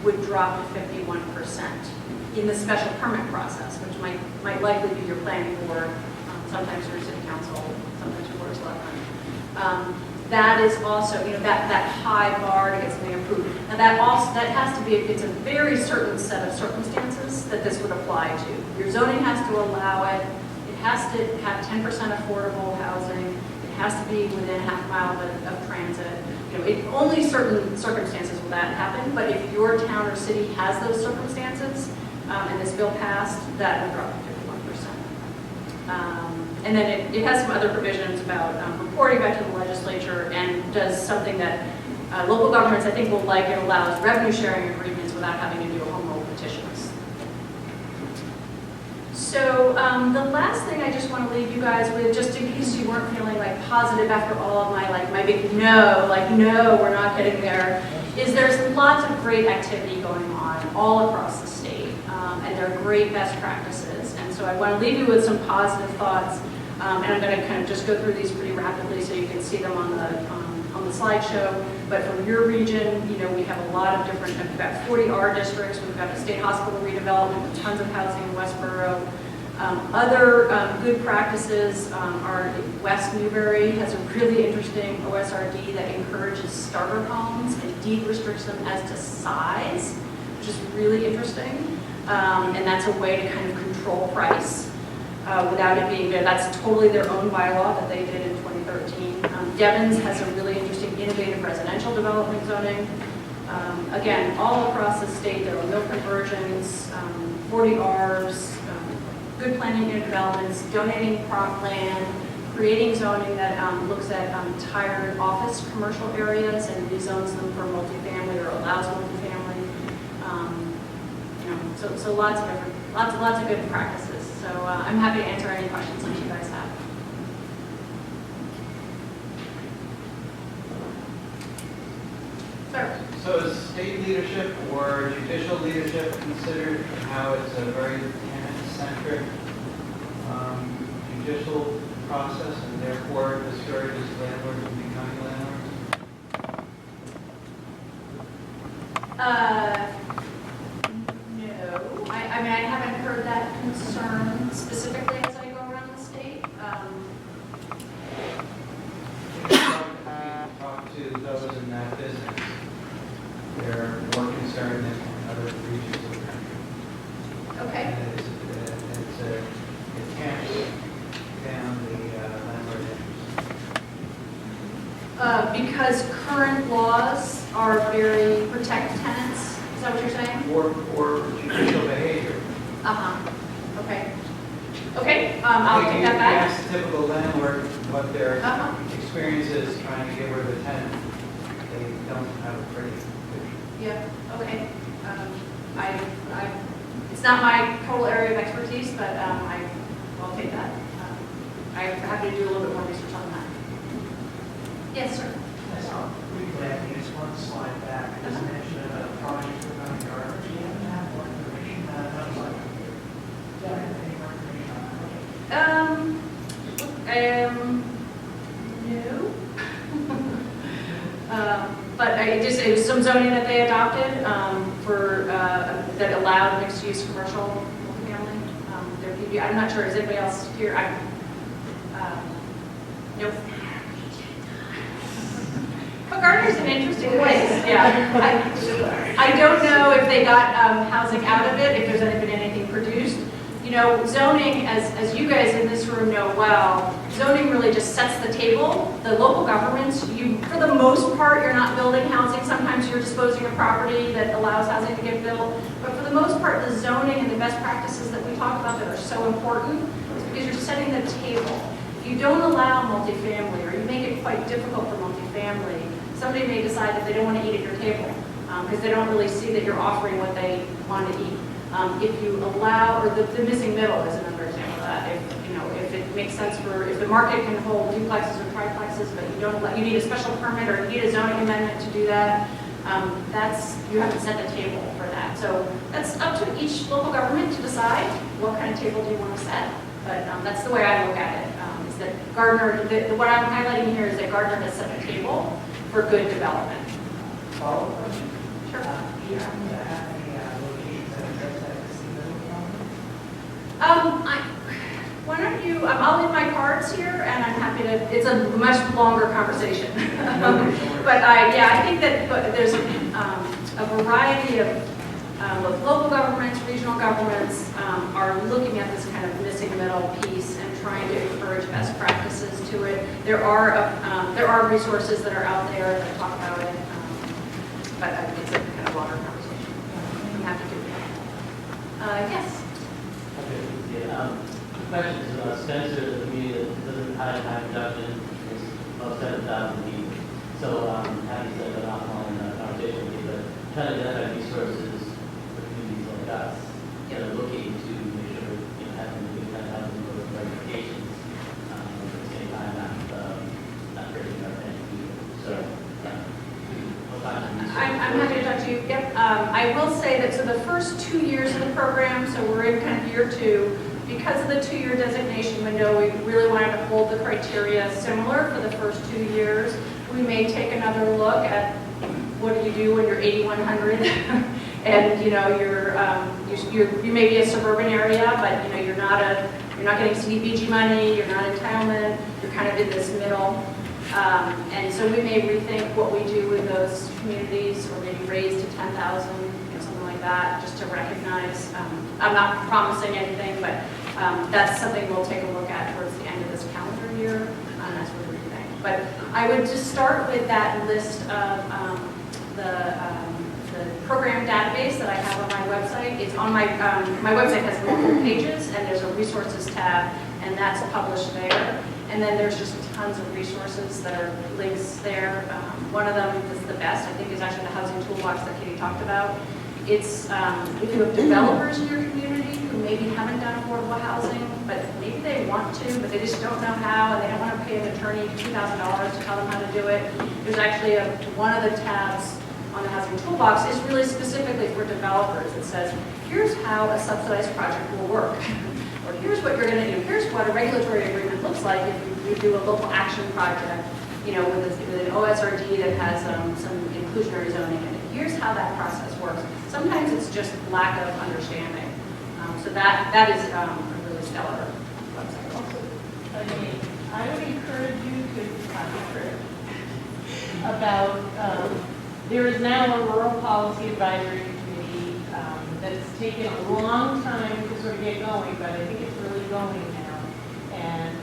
C: would drop to 51% in the special permit process, which might likely be your planning board, sometimes your city council, sometimes your board of selectmen. That is also, that high bar to get something approved. And that has to be, it's a very certain set of circumstances that this would apply to. Your zoning has to allow it. It has to have 10% affordable housing. It has to be within a half mile of transit. Only certain circumstances will that happen, but if your town or city has those circumstances, and this bill passed, that would drop to 51%. And then it has some other provisions about reporting back to the legislature, and does something that local governments, I think, will like. It allows revenue sharing agreements without having to do home rule petitions. So the last thing I just want to leave you guys with, just in case you weren't feeling like positive after all of my big no, no, we're not getting there, is there's lots of great activity going on all across the state, and there are great best practices. And so I want to leave you with some positive thoughts, and I'm going to kind of just go through these pretty rapidly so you can see them on the slideshow. But from your region, we have a lot of different, we've got 40 R districts, we've got a state hospital redevelopment with tons of housing in Westboro. Other good practices are West Newbury has a really interesting OSRD that encourages starter homes and deed restricts them as to size, which is really interesting. And that's a way to kind of control price without it being there. That's totally their own bylaw that they did in 2013. Devon's has a really interesting innovative residential development zoning. Again, all across the state, there are no conversions, 40 Rs, good planning unit developments, donating prop land, creating zoning that looks at tired office commercial areas and rezones them for multifamily or allows multifamily. So lots of good practices. So I'm happy to answer any questions that you guys have. Sir.
D: So is state leadership or judicial leadership considered how it's a very tenant-centric judicial process and therefore discourages landlords from becoming landlords?
C: No. I mean, I haven't heard that concern specifically as I go around the state.
D: Talk to those in that business. They're more concerned than other regions of the country.
C: Okay.
D: And it tamps down the landlord interest.
C: Because current laws are very protect tenants. Is that what you're saying?
D: Or judicial behavior.
C: Okay. Okay. I'll take that back.
D: Ask the typical landlord what their experience is trying to get rid of a tenant. They don't have a pretty picture.
C: Yeah. Okay. it's not my total area of expertise, but I'll take that. I'm happy to do a little bit more research on that. Yes, sir.
E: That's all. Briefly, I think it's one slide back. It was mentioned about a project for running garbage. Do you have more information? That was like, do you have any more information on that?
C: No. But it was some zoning that they adopted for that allowed mixed-use commercial multifamily. I'm not sure. Is anybody else here? Nope. But Gardner's an interesting place. Yeah. I don't know if they got housing out of it, if there's been anything produced. You know, zoning, as you guys in this room know well, zoning really just sets the table. The local governments, for the most part, you're not building housing. Sometimes you're disposing of property that allows housing to get built. But for the most part, the zoning and the best practices that we talk about that are so important is because you're setting the table. If you don't allow multifamily, or you make it quite difficult for multifamily, somebody may decide that they don't want to eat at your table because they don't really see that you're offering what they want to eat. If you allow, or the missing middle is another example of that. If it makes sense if the market can hold duplexes or triplexes, but you need a special permit or you need a zoning amendment to do that, you have to set the table for that. So that's up to each local government to decide what kind of table do you want to set. But that's the way I look at it. Is that Gardner, what I'm highlighting here is that Gardner has set the table for good development.
E: Follow-up question?
C: Sure.
E: Do you happen to have any locations that address that casino problem?
C: Why don't you, I'll leave my cards here, and I'm happy to, it's a much longer conversation. But I think that there's a variety of both local governments, regional governments are looking at this kind of missing middle piece and trying to encourage best practices to it. There are resources that are out there that talk about it, but it's a kind of longer conversation. I'm happy to do that. Yes?
F: Okay, yeah. The question is about Spencer, the community that doesn't have high production, is about 7,000 people. So happy to set an offline conversation with you, but trying to identify resources for communities like us that are looking to make sure having the kind of housing for recommendations at the same time not creating our people. So
C: I'm happy to talk to you. Yep. I will say that so the first 2 years of the program, so we're in kind of year 2. Because of the 2-year designation window, we really wanted to hold the criteria similar for the first 2 years. We may take another look at what do you do when you're 8,100, and you may be a suburban area, but you're not getting CDBG money, you're not entitlement, you're kind of in this middle. And so we may rethink what we do with those communities, or maybe raise to 10,000, something like that, just to recognize. I'm not promising anything, but that's something we'll take a look at towards the end of this calendar year, and that's what we're doing. But I would just start with that list of the program database that I have on my website. It's on my website has multiple pages, and there's a resources tab, and that's published there. And then there's just tons of resources that are links there. One of them is the best, I think, is actually the housing toolbox that Katie talked about. It's if you have developers in your community who maybe haven't done affordable housing, but maybe they want to, but they just don't know how, and they don't want to pay an attorney $2,000 to tell them how to do it. There's actually one of the tabs on the housing toolbox is really specifically for developers. It says, here's how a subsidized project will work. Or here's what you're going to do. Here's what a regulatory agreement looks like if you do a local action project, with an OSRD that has some inclusionary zoning in it. Here's how that process works. Sometimes it's just lack of understanding. So that is a really stellar website.
G: Also, I would encourage you to concentrate about, there is now a rural policy advisory committee that's taken a long time to sort of get going, but I think it's really going now. And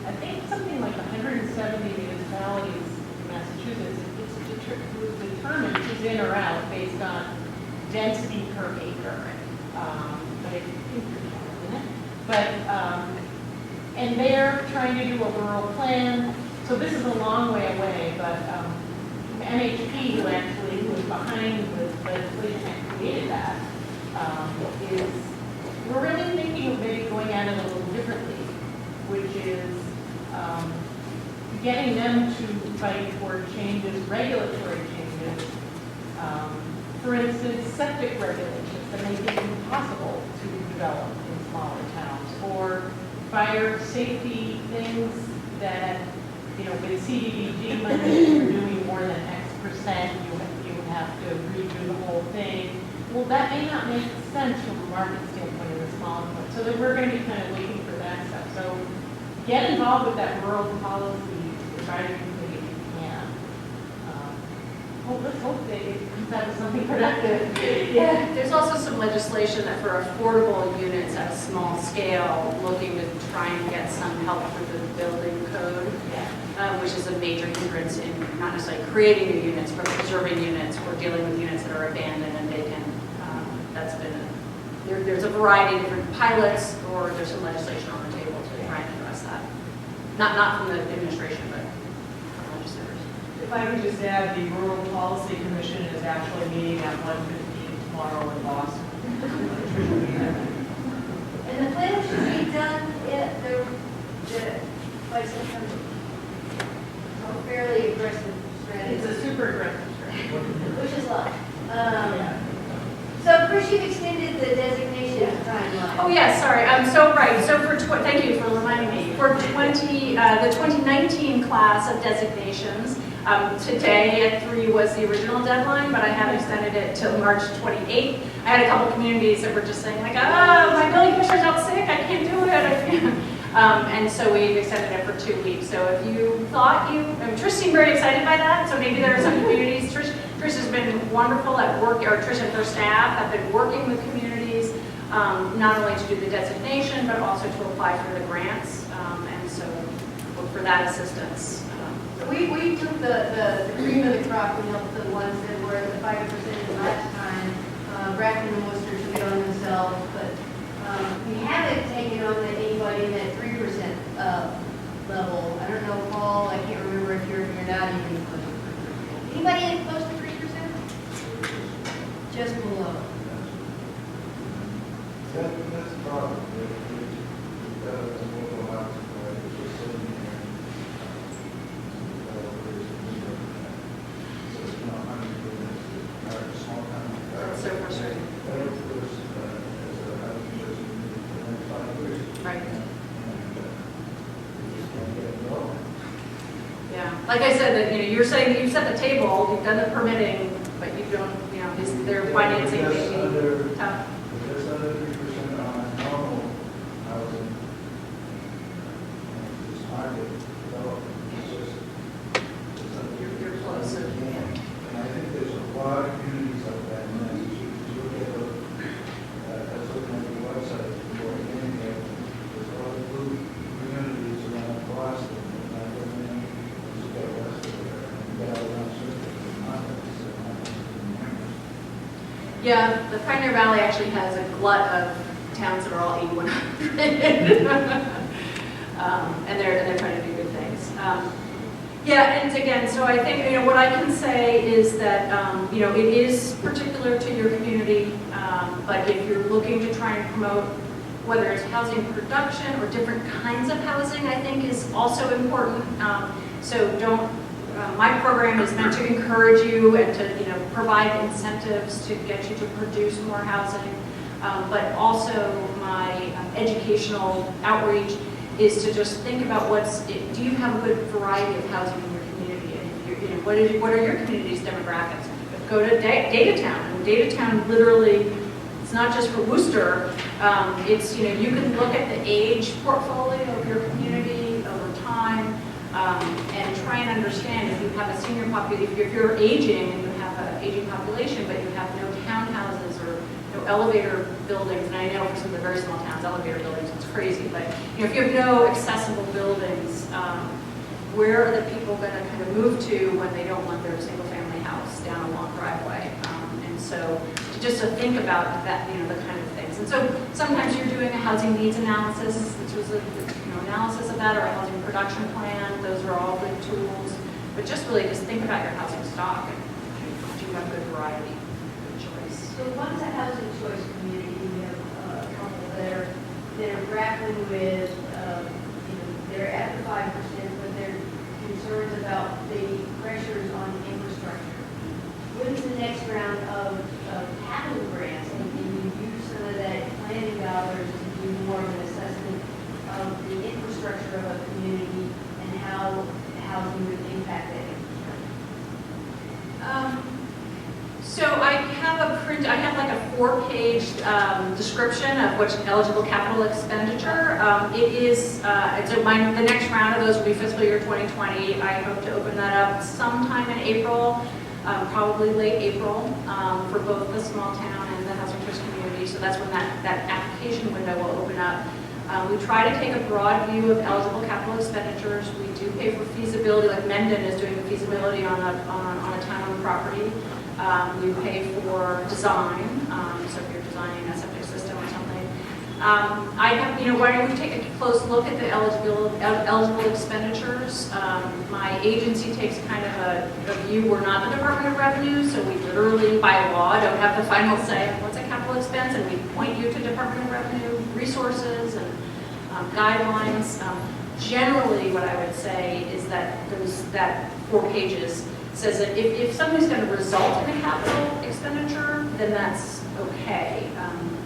G: I think something like 170 municipalities in Massachusetts, it's determined who's in or out based on density per acre. But I think you're in it. But, and they're trying to do a rural plan. So this is a long way away, but MHP, who was behind the legislation that created that, is we're really thinking of maybe going at it a little differently, which is getting them to fight for changes, regulatory changes. For instance, septic regulations that make it impossible to develop in smaller towns, or fire safety things that, with CDBG money, you're doing more than X%, you have to redo the whole thing. Well, that may not make sense from a market standpoint in the smaller one. So that we're going to be kind of waiting for that stuff. So get involved with that rural policy advisory committee if you can. Well, let's hope that it comes out with something productive.
C: Yeah, there's also some legislation that for affordable units at a small scale, looking to try and get some help through the building code, which is a major hindrance in not necessarily creating new units, but preserving units or dealing with units that are abandoned and vacant. That's been, there's a variety of different pilots, or there's some legislation on the table to try and address that. Not from the administration, but from legislators.
A: If I could just add, the Rural Policy Commission is actually meeting at 1:15 tomorrow in Boston.
H: And the plan should be done by September. A fairly aggressive strategy.
G: It's a super aggressive strategy.
H: Which is a lot. So, Chris, you've extended the designation timeline.
C: Oh, yes, sorry. So for, thank you for reminding me. For the 2019 class of designations, today at 3 was the original deadline, but I have extended it till March 28th. I had a couple communities that were just saying like, my building commissioner's out sick, I can't do it. And so we've extended it for 2 weeks. So if you thought Trish seemed very excited by that, so maybe there are some communities, Trish has been wonderful at work, or Trish and her staff have been working with communities, not only to do the designation, but also to apply for the grants, and so look for that assistance.
H: We took the cream of the crop and helped the ones that were at the 5% last time. Bracken and Worcester took it on themselves, but we haven't taken on anybody in that 3% level. I don't know, Paul, I can't remember if you're not even close to 3%. Anybody close to 3%? Just below.
I: That's a problem. We've got a mobile house where it's just sitting there. So it's not 100 units, it's a small town.
C: That's so frustrating.
I: That was as a housing person for the next 5 years.
C: Right.
I: And we just can't get it going.
C: Yeah, like I said, that you're saying that you've set the table, you've done the permitting, but you don't, they're financing
I: Just
C: maybe
I: under,
C: tough.
I: just under 3% on normal housing. And it's hard to develop. It's just, it's something
C: You're close.
I: you can't. And I think there's a lot of communities like that in Massachusetts. You look at the, I was looking at the website before I came here. There's a lot of blue communities around Boston. And I don't know, you got west of there. And you got around Circuit.
C: Yeah, the Pioneer Valley actually has a glut of towns that are all 8100. And they're trying to do good things. Yeah, and again, so I think, what I can say is that, it is particular to your community, but if you're looking to try and promote, whether it's housing production or different kinds of housing, I think is also important. So don't, my program is meant to encourage you and to, provide incentives to get you to produce more housing, but also my educational outreach is to just think about do you have a good variety of housing in your community? And what are your community's demographics? Go to Datatown. And Datatown literally, it's not just for Worcester, it's, you can look at the age portfolio of your community over time, and try and understand if you have a senior population, if you're aging and you have an aging population, but you have no townhouses or no elevator buildings, and I know for some of the very small towns, elevator buildings, it's crazy, but if you have no accessible buildings, where are the people going to kind of move to when they don't want their single-family house down a long driveway? And so just to think about that, the kind of things. And so sometimes you're doing a housing needs analysis, which was a analysis of that, or a housing production plan. Those are all good tools. But just really just think about your housing stock and do you have good variety, good choice.
H: So what's a housing choice community? grappling with, they're at the 5%, but they're concerned about the pressures on infrastructure. When's the next round of capital grants, and can you use some of that planning dollars to do more of an assessment of the infrastructure of a community and how housing would impact that infrastructure?
C: So I have like a 4-page description of what's eligible capital expenditure. It is, the next round of those will be fiscal year 2020. I hope to open that up sometime in April, probably late April, for both the small town and the housing first community. So that's when that application window will open up. We try to take a broad view of eligible capital expenditures. We do pay for feasibility, like Mendon is doing the feasibility on a town-owned property. We pay for design, so if you're designing a septic system or something. Why don't we take a close look at the eligible expenditures? My agency takes kind of a view. We're not the Department of Revenue, so we literally, by law, don't have the final say on what's a capital expense, and we point you to Department of Revenue resources and guidelines. Generally, what I would say is that that 4 pages says that if something's going to result in a capital expenditure, then that's okay.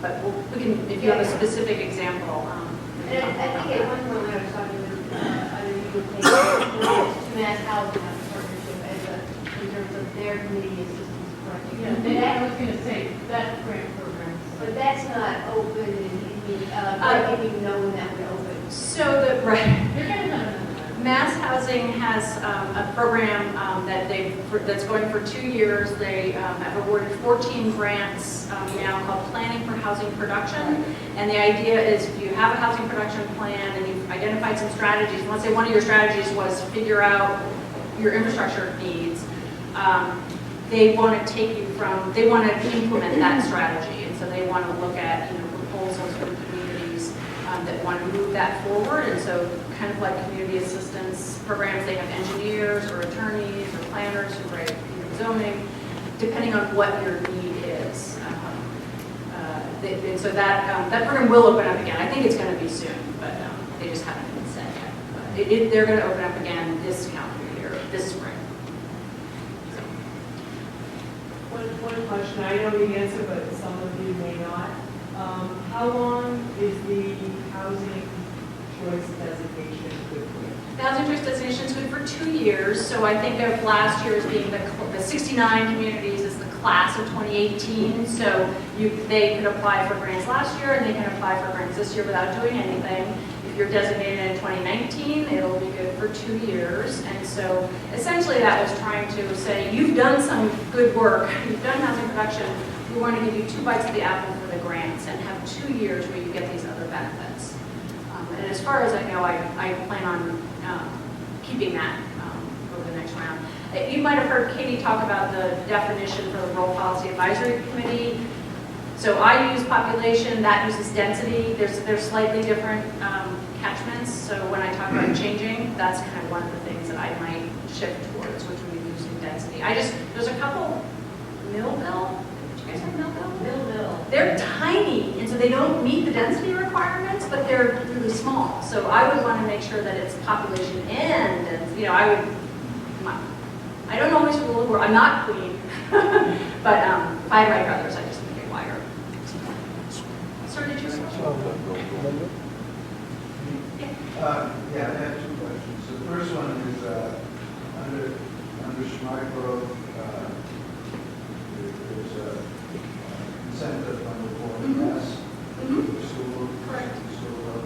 C: But we can, if you have a specific example.
H: And I think at one point when I was talking with other people, to Mass Housing have a partnership in terms of their community assistance project.
G: Yeah, I was going to say, that grant program.
H: But that's not open, and I didn't even know when that would open.
C: So Mass Housing has a program that's going for 2 years. They have awarded 14 grants now called Planning for Housing Production. And the idea is if you have a housing production plan and you've identified some strategies, let's say one of your strategies was figure out your infrastructure needs, they want to they want to implement that strategy. And so they want to look at proposals from communities that want to move that forward. And so kind of like community assistance programs, they have engineers or attorneys or planners who write zoning, depending on what your need is. And so that program will open up again. I think it's going to be soon, but they just haven't been set yet. They're going to open up again this calendar year, this spring.
A: One question, I know the answer, but some of you may not. How long is the housing choice designation good for?
C: The housing choice designation is good for 2 years. So I think of last year as being the 69 communities is the class of 2018. So they could apply for grants last year and they can apply for grants this year without doing anything. If you're designated in 2019, it'll be good for 2 years. And so essentially that was trying to say, you've done some good work, you've done housing production, we want to give you 2 bites of the apple for the grants and have 2 years where you get these other benefits. And as far as I know, I plan on keeping that over the next round. You might have heard Katie talk about the definition for the Rural Policy Advisory Committee. So I use population, that uses density. There's slightly different catchments. So when I talk about changing, that's kind of one of the things that I might shift towards, which would be using density. There's a couple, Millville. Did you guys have Millville?
H: Millville.
C: They're tiny, and so they don't meet the density requirements, but they're really small. So I would want to make sure that it's population and I don't always rule the world. I'm not queen, but if I had my brothers, I just make it wider. Sir, did you have a question?
I: Yeah, I have 2 questions. So the first one is under smart growth, there's a incentive on the board of for school.
C: Correct.
I: School,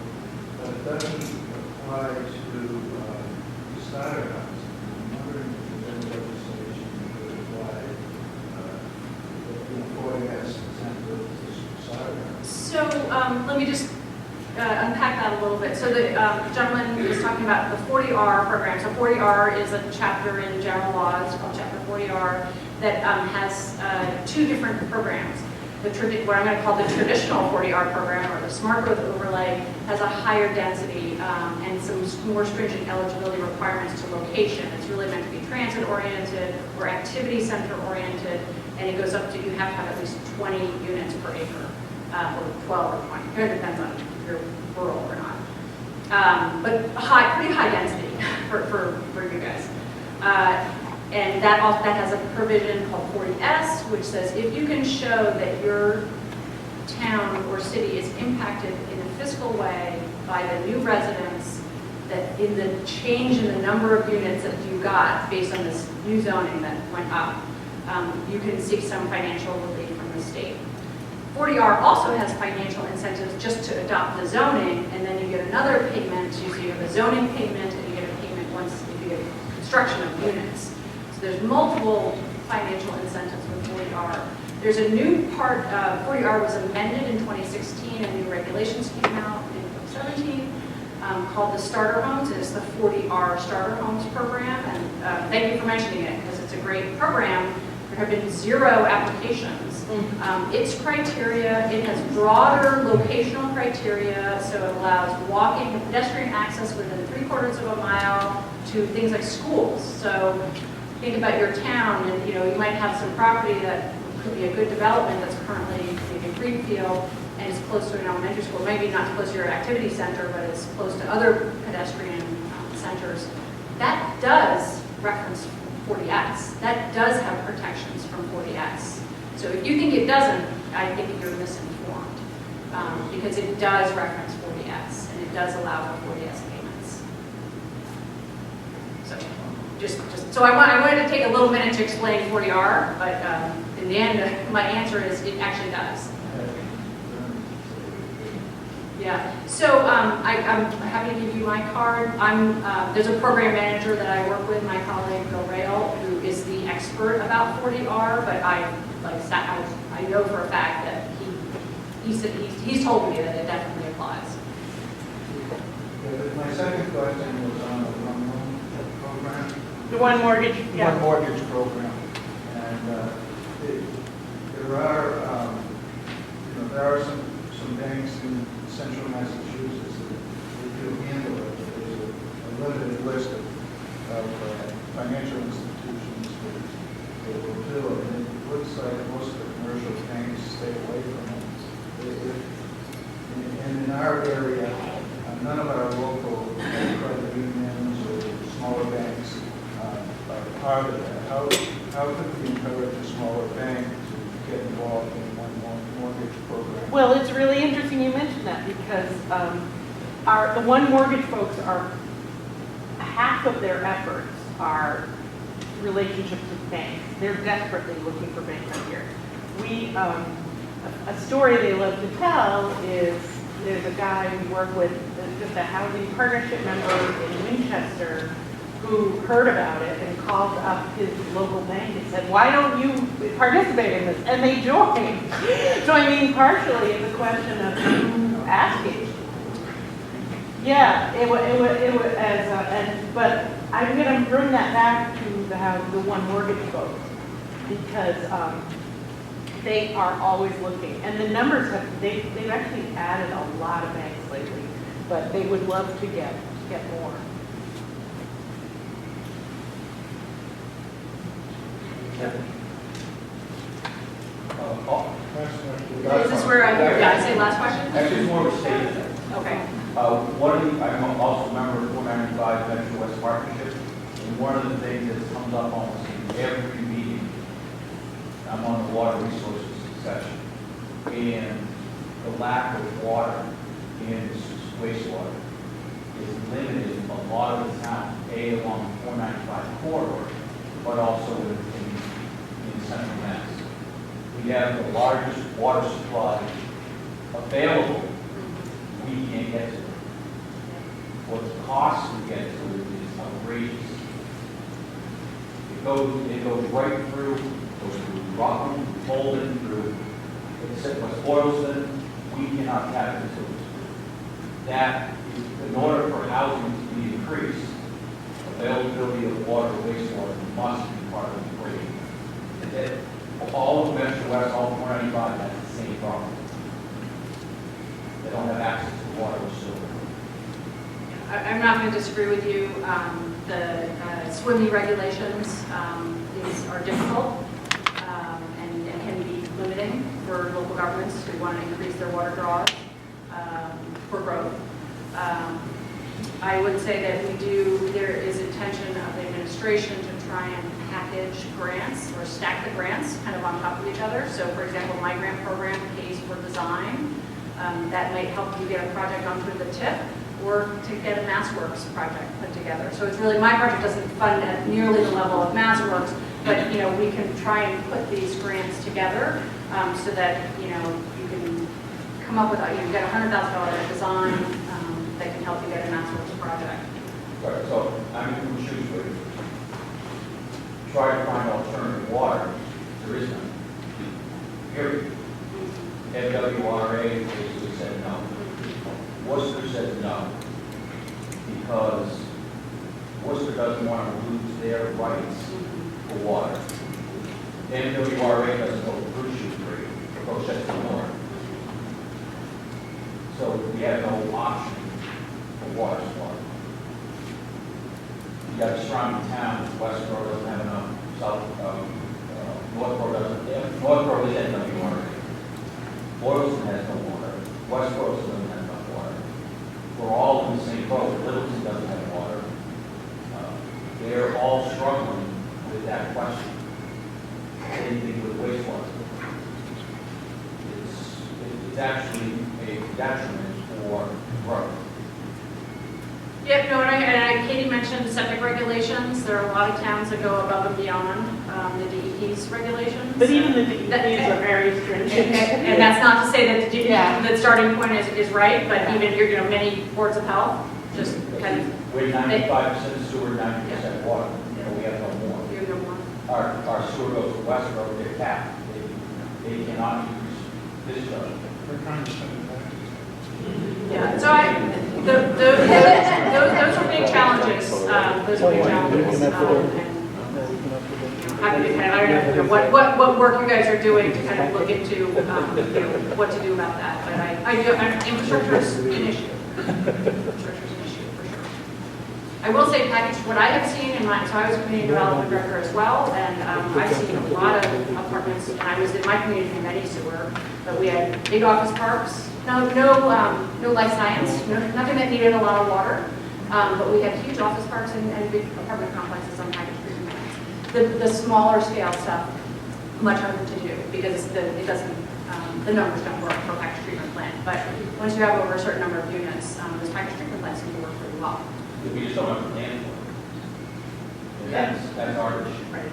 I: but it doesn't apply to starter housing. I'm wondering if there's any legislation that would apply for incentive to starter housing.
C: So let me just unpack that a little bit. So the gentleman was talking about the 40R program. So 40R is a chapter in general law. It's called Chapter 40R that has 2 different programs. What I'm going to call the traditional 40R program, or the smart growth overlay, has a higher density and some more stringent eligibility requirements to location. It's really meant to be transit-oriented or activity center-oriented, and it goes up to, you have to have at least 20 units per acre. or 12 or 20, it depends on if you're rural or not. But pretty high density for you guys. And that has a provision called 40S, which says if you can show that your town or city is impacted in a fiscal way by the new residents, that in the change in the number of units that you got based on this new zoning that went up, you can seek some financial relief from the state. 40R also has financial incentives just to adopt the zoning, and then you get another payment. So you have a zoning payment, and you get a payment once if you get construction of units. So there's multiple financial incentives with 40R. There's a new part, 40R was amended in 2016, and new regulations came out in 2017 called the Starter Homes. It's the 40R Starter Homes program, and thank you for mentioning it because it's a great program. There have been 0 applications. Its criteria, it has broader locational criteria, so it allows walking and pedestrian access within 3/4 of a mile to things like schools. So think about your town, and you might have some property that could be a good development that's currently maybe greenfield and is close to an elementary school, maybe not close to your activity center, but it's close to other pedestrian centers. That does reference 40X. That does have protections from 40X. So if you think it doesn't, I think you're misinformed because it does reference 40X and it does allow for 40X payments. So so I wanted to take a little minute to explain 40R, but in the end, my answer is it actually does. Yeah, so I'm happy to give you my card. There's a program manager that I work with, my colleague Bill Rail, who is the expert about 40R, but I know for a fact that he's told me that it definitely applies.
I: My second question was on the one loan program.
G: The one mortgage, yeah.
I: One mortgage program. And there are some banks in central Massachusetts that do handle it. There's a limited list of financial institutions that will do it. And it looks like most of the commercial banks stay away from it. And in our area, none of our local credit unions or smaller banks are part of that. How could we encourage a smaller bank to get involved in one mortgage program?
G: Well, it's really interesting you mentioned that because the one mortgage folks are, half of their efforts are relationships with banks. They're desperately looking for banks here. A story they love to tell is there's a guy we work with, just a housing partnership member in Winchester, who heard about it and called up his local bank and said, why don't you participate in this? And they joined. So I mean, partially it's a question of who asking. Yeah, but I'm going to bring that back to the one mortgage folks because they are always looking. And the numbers they've actually added a lot of banks lately, but they would love to get more.
C: Is this where I say last question?
J: Actually, it's more of a statement.
C: Okay.
J: I'm also a member of 495 Metro West Partnership, and one of the things that comes up almost in every meeting, I'm on the water resources section, and the lack of water in wastewater is limited a lot of the town, along the 495 corridor, but also in central Mass. We have the largest water supply available. We can't get to it. What the cost to get to it is outrageous. It goes right through, goes through Rockland, Holden, through West Boylston. We cannot tap into it. That, in order for housing to be increased, availability of water, wastewater must be part of the equation. All of Metro West, all 495 has the same problem. They don't have access to water or sewer.
C: I'm not going to disagree with you. The swimming regulations are difficult and can be limiting for local governments. residents who want to increase their water draws for growth. I would say that there is intention of the administration to try and package grants or stack the grants kind of on top of each other. So for example, my grant program pays for design. That might help you get a project onto the tip or to get a MassWorks project put together. So it's really, my project doesn't fund at nearly the level of MassWorks, but we can try and put these grants together so that you can come up with you get a $100,000 design that can help you get a MassWorks project.
J: Right, so I'm in Shrewsbury. Try to find alternative water. There is none. Period. FWRA basically said no. Worcester said no because Worcester doesn't want to lose their rights for water. MWRA doesn't go through Shrewsbury or go Chester North. So we have no option for water supply. You got a surrounding town, Westboro doesn't have enough, Northboro doesn't, Northboro is NWRA. Boylston has no water, Westboro doesn't have enough water. We're all in the same boat, Littleton doesn't have water. They're all struggling with that question. Anything with wastewater. It's actually a detriment for growth.
C: Yep, no, and Katie mentioned septic regulations. There are a lot of towns that go above and beyond the DEP's regulations.
G: But even the DEPs are very stringent.
C: And that's not to say that
G: Yeah.
C: the starting point is right, but even many boards of health just kind of.
J: We're 95% sewer, 90% water. We have no more.
C: You know more.
J: Our sewer goes to Westboro, they're capped. They cannot use discharge.
I: We're trying to spend it back.
C: Yeah, so those are big challenges. Those are big challenges. And happy to kind of, I don't know what work you guys are doing to kind of look into what to do about that. But infrastructure is an issue. Infrastructure is an issue for sure. I will say package, what I have seen in my, so I was a community development director as well, and I've seen a lot of apartments, and I was in my community in many sewer, but we had big office parks, no life science, nothing that needed a lot of water, but we had huge office parks and big apartment complexes on package treatment plants. The smaller scale stuff, much harder to do because it doesn't, the numbers don't work for a package treatment plant. But once you have over a certain number of units, those package treatment plants can work pretty well.
J: We just don't have a plan for it. And that's our issue.
C: Right.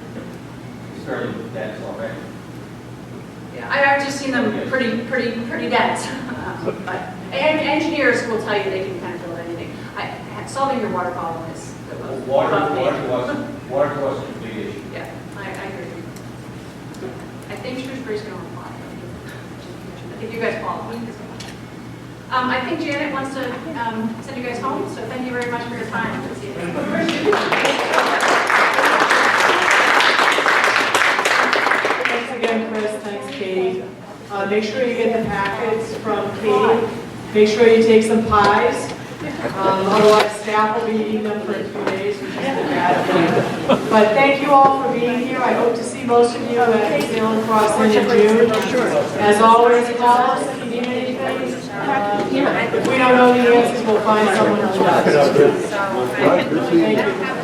J: It's fairly dense already.
C: Yeah, I've just seen them pretty dense. And engineers will tell you they can kind of build anything. Solving your water problem is
J: Water to us is a big issue.
C: Yeah, I agree. I think Shrewsbury's going to apply. I think you guys qualify. I think Janet wants to send you guys home, so thank you very much for your time. Let's see you.
A: Thanks again, Chris. Thanks, Katie. Make sure you get the packets from Katie. Make sure you take some pies. Otherwise, staff will be eating them for a few days, which is a bad thing. But thank you all for being here. I hope to see most of you at Salem Crossing in June. As always, call us if you need anything. If we don't know the answers, we'll find someone who does. Thank you.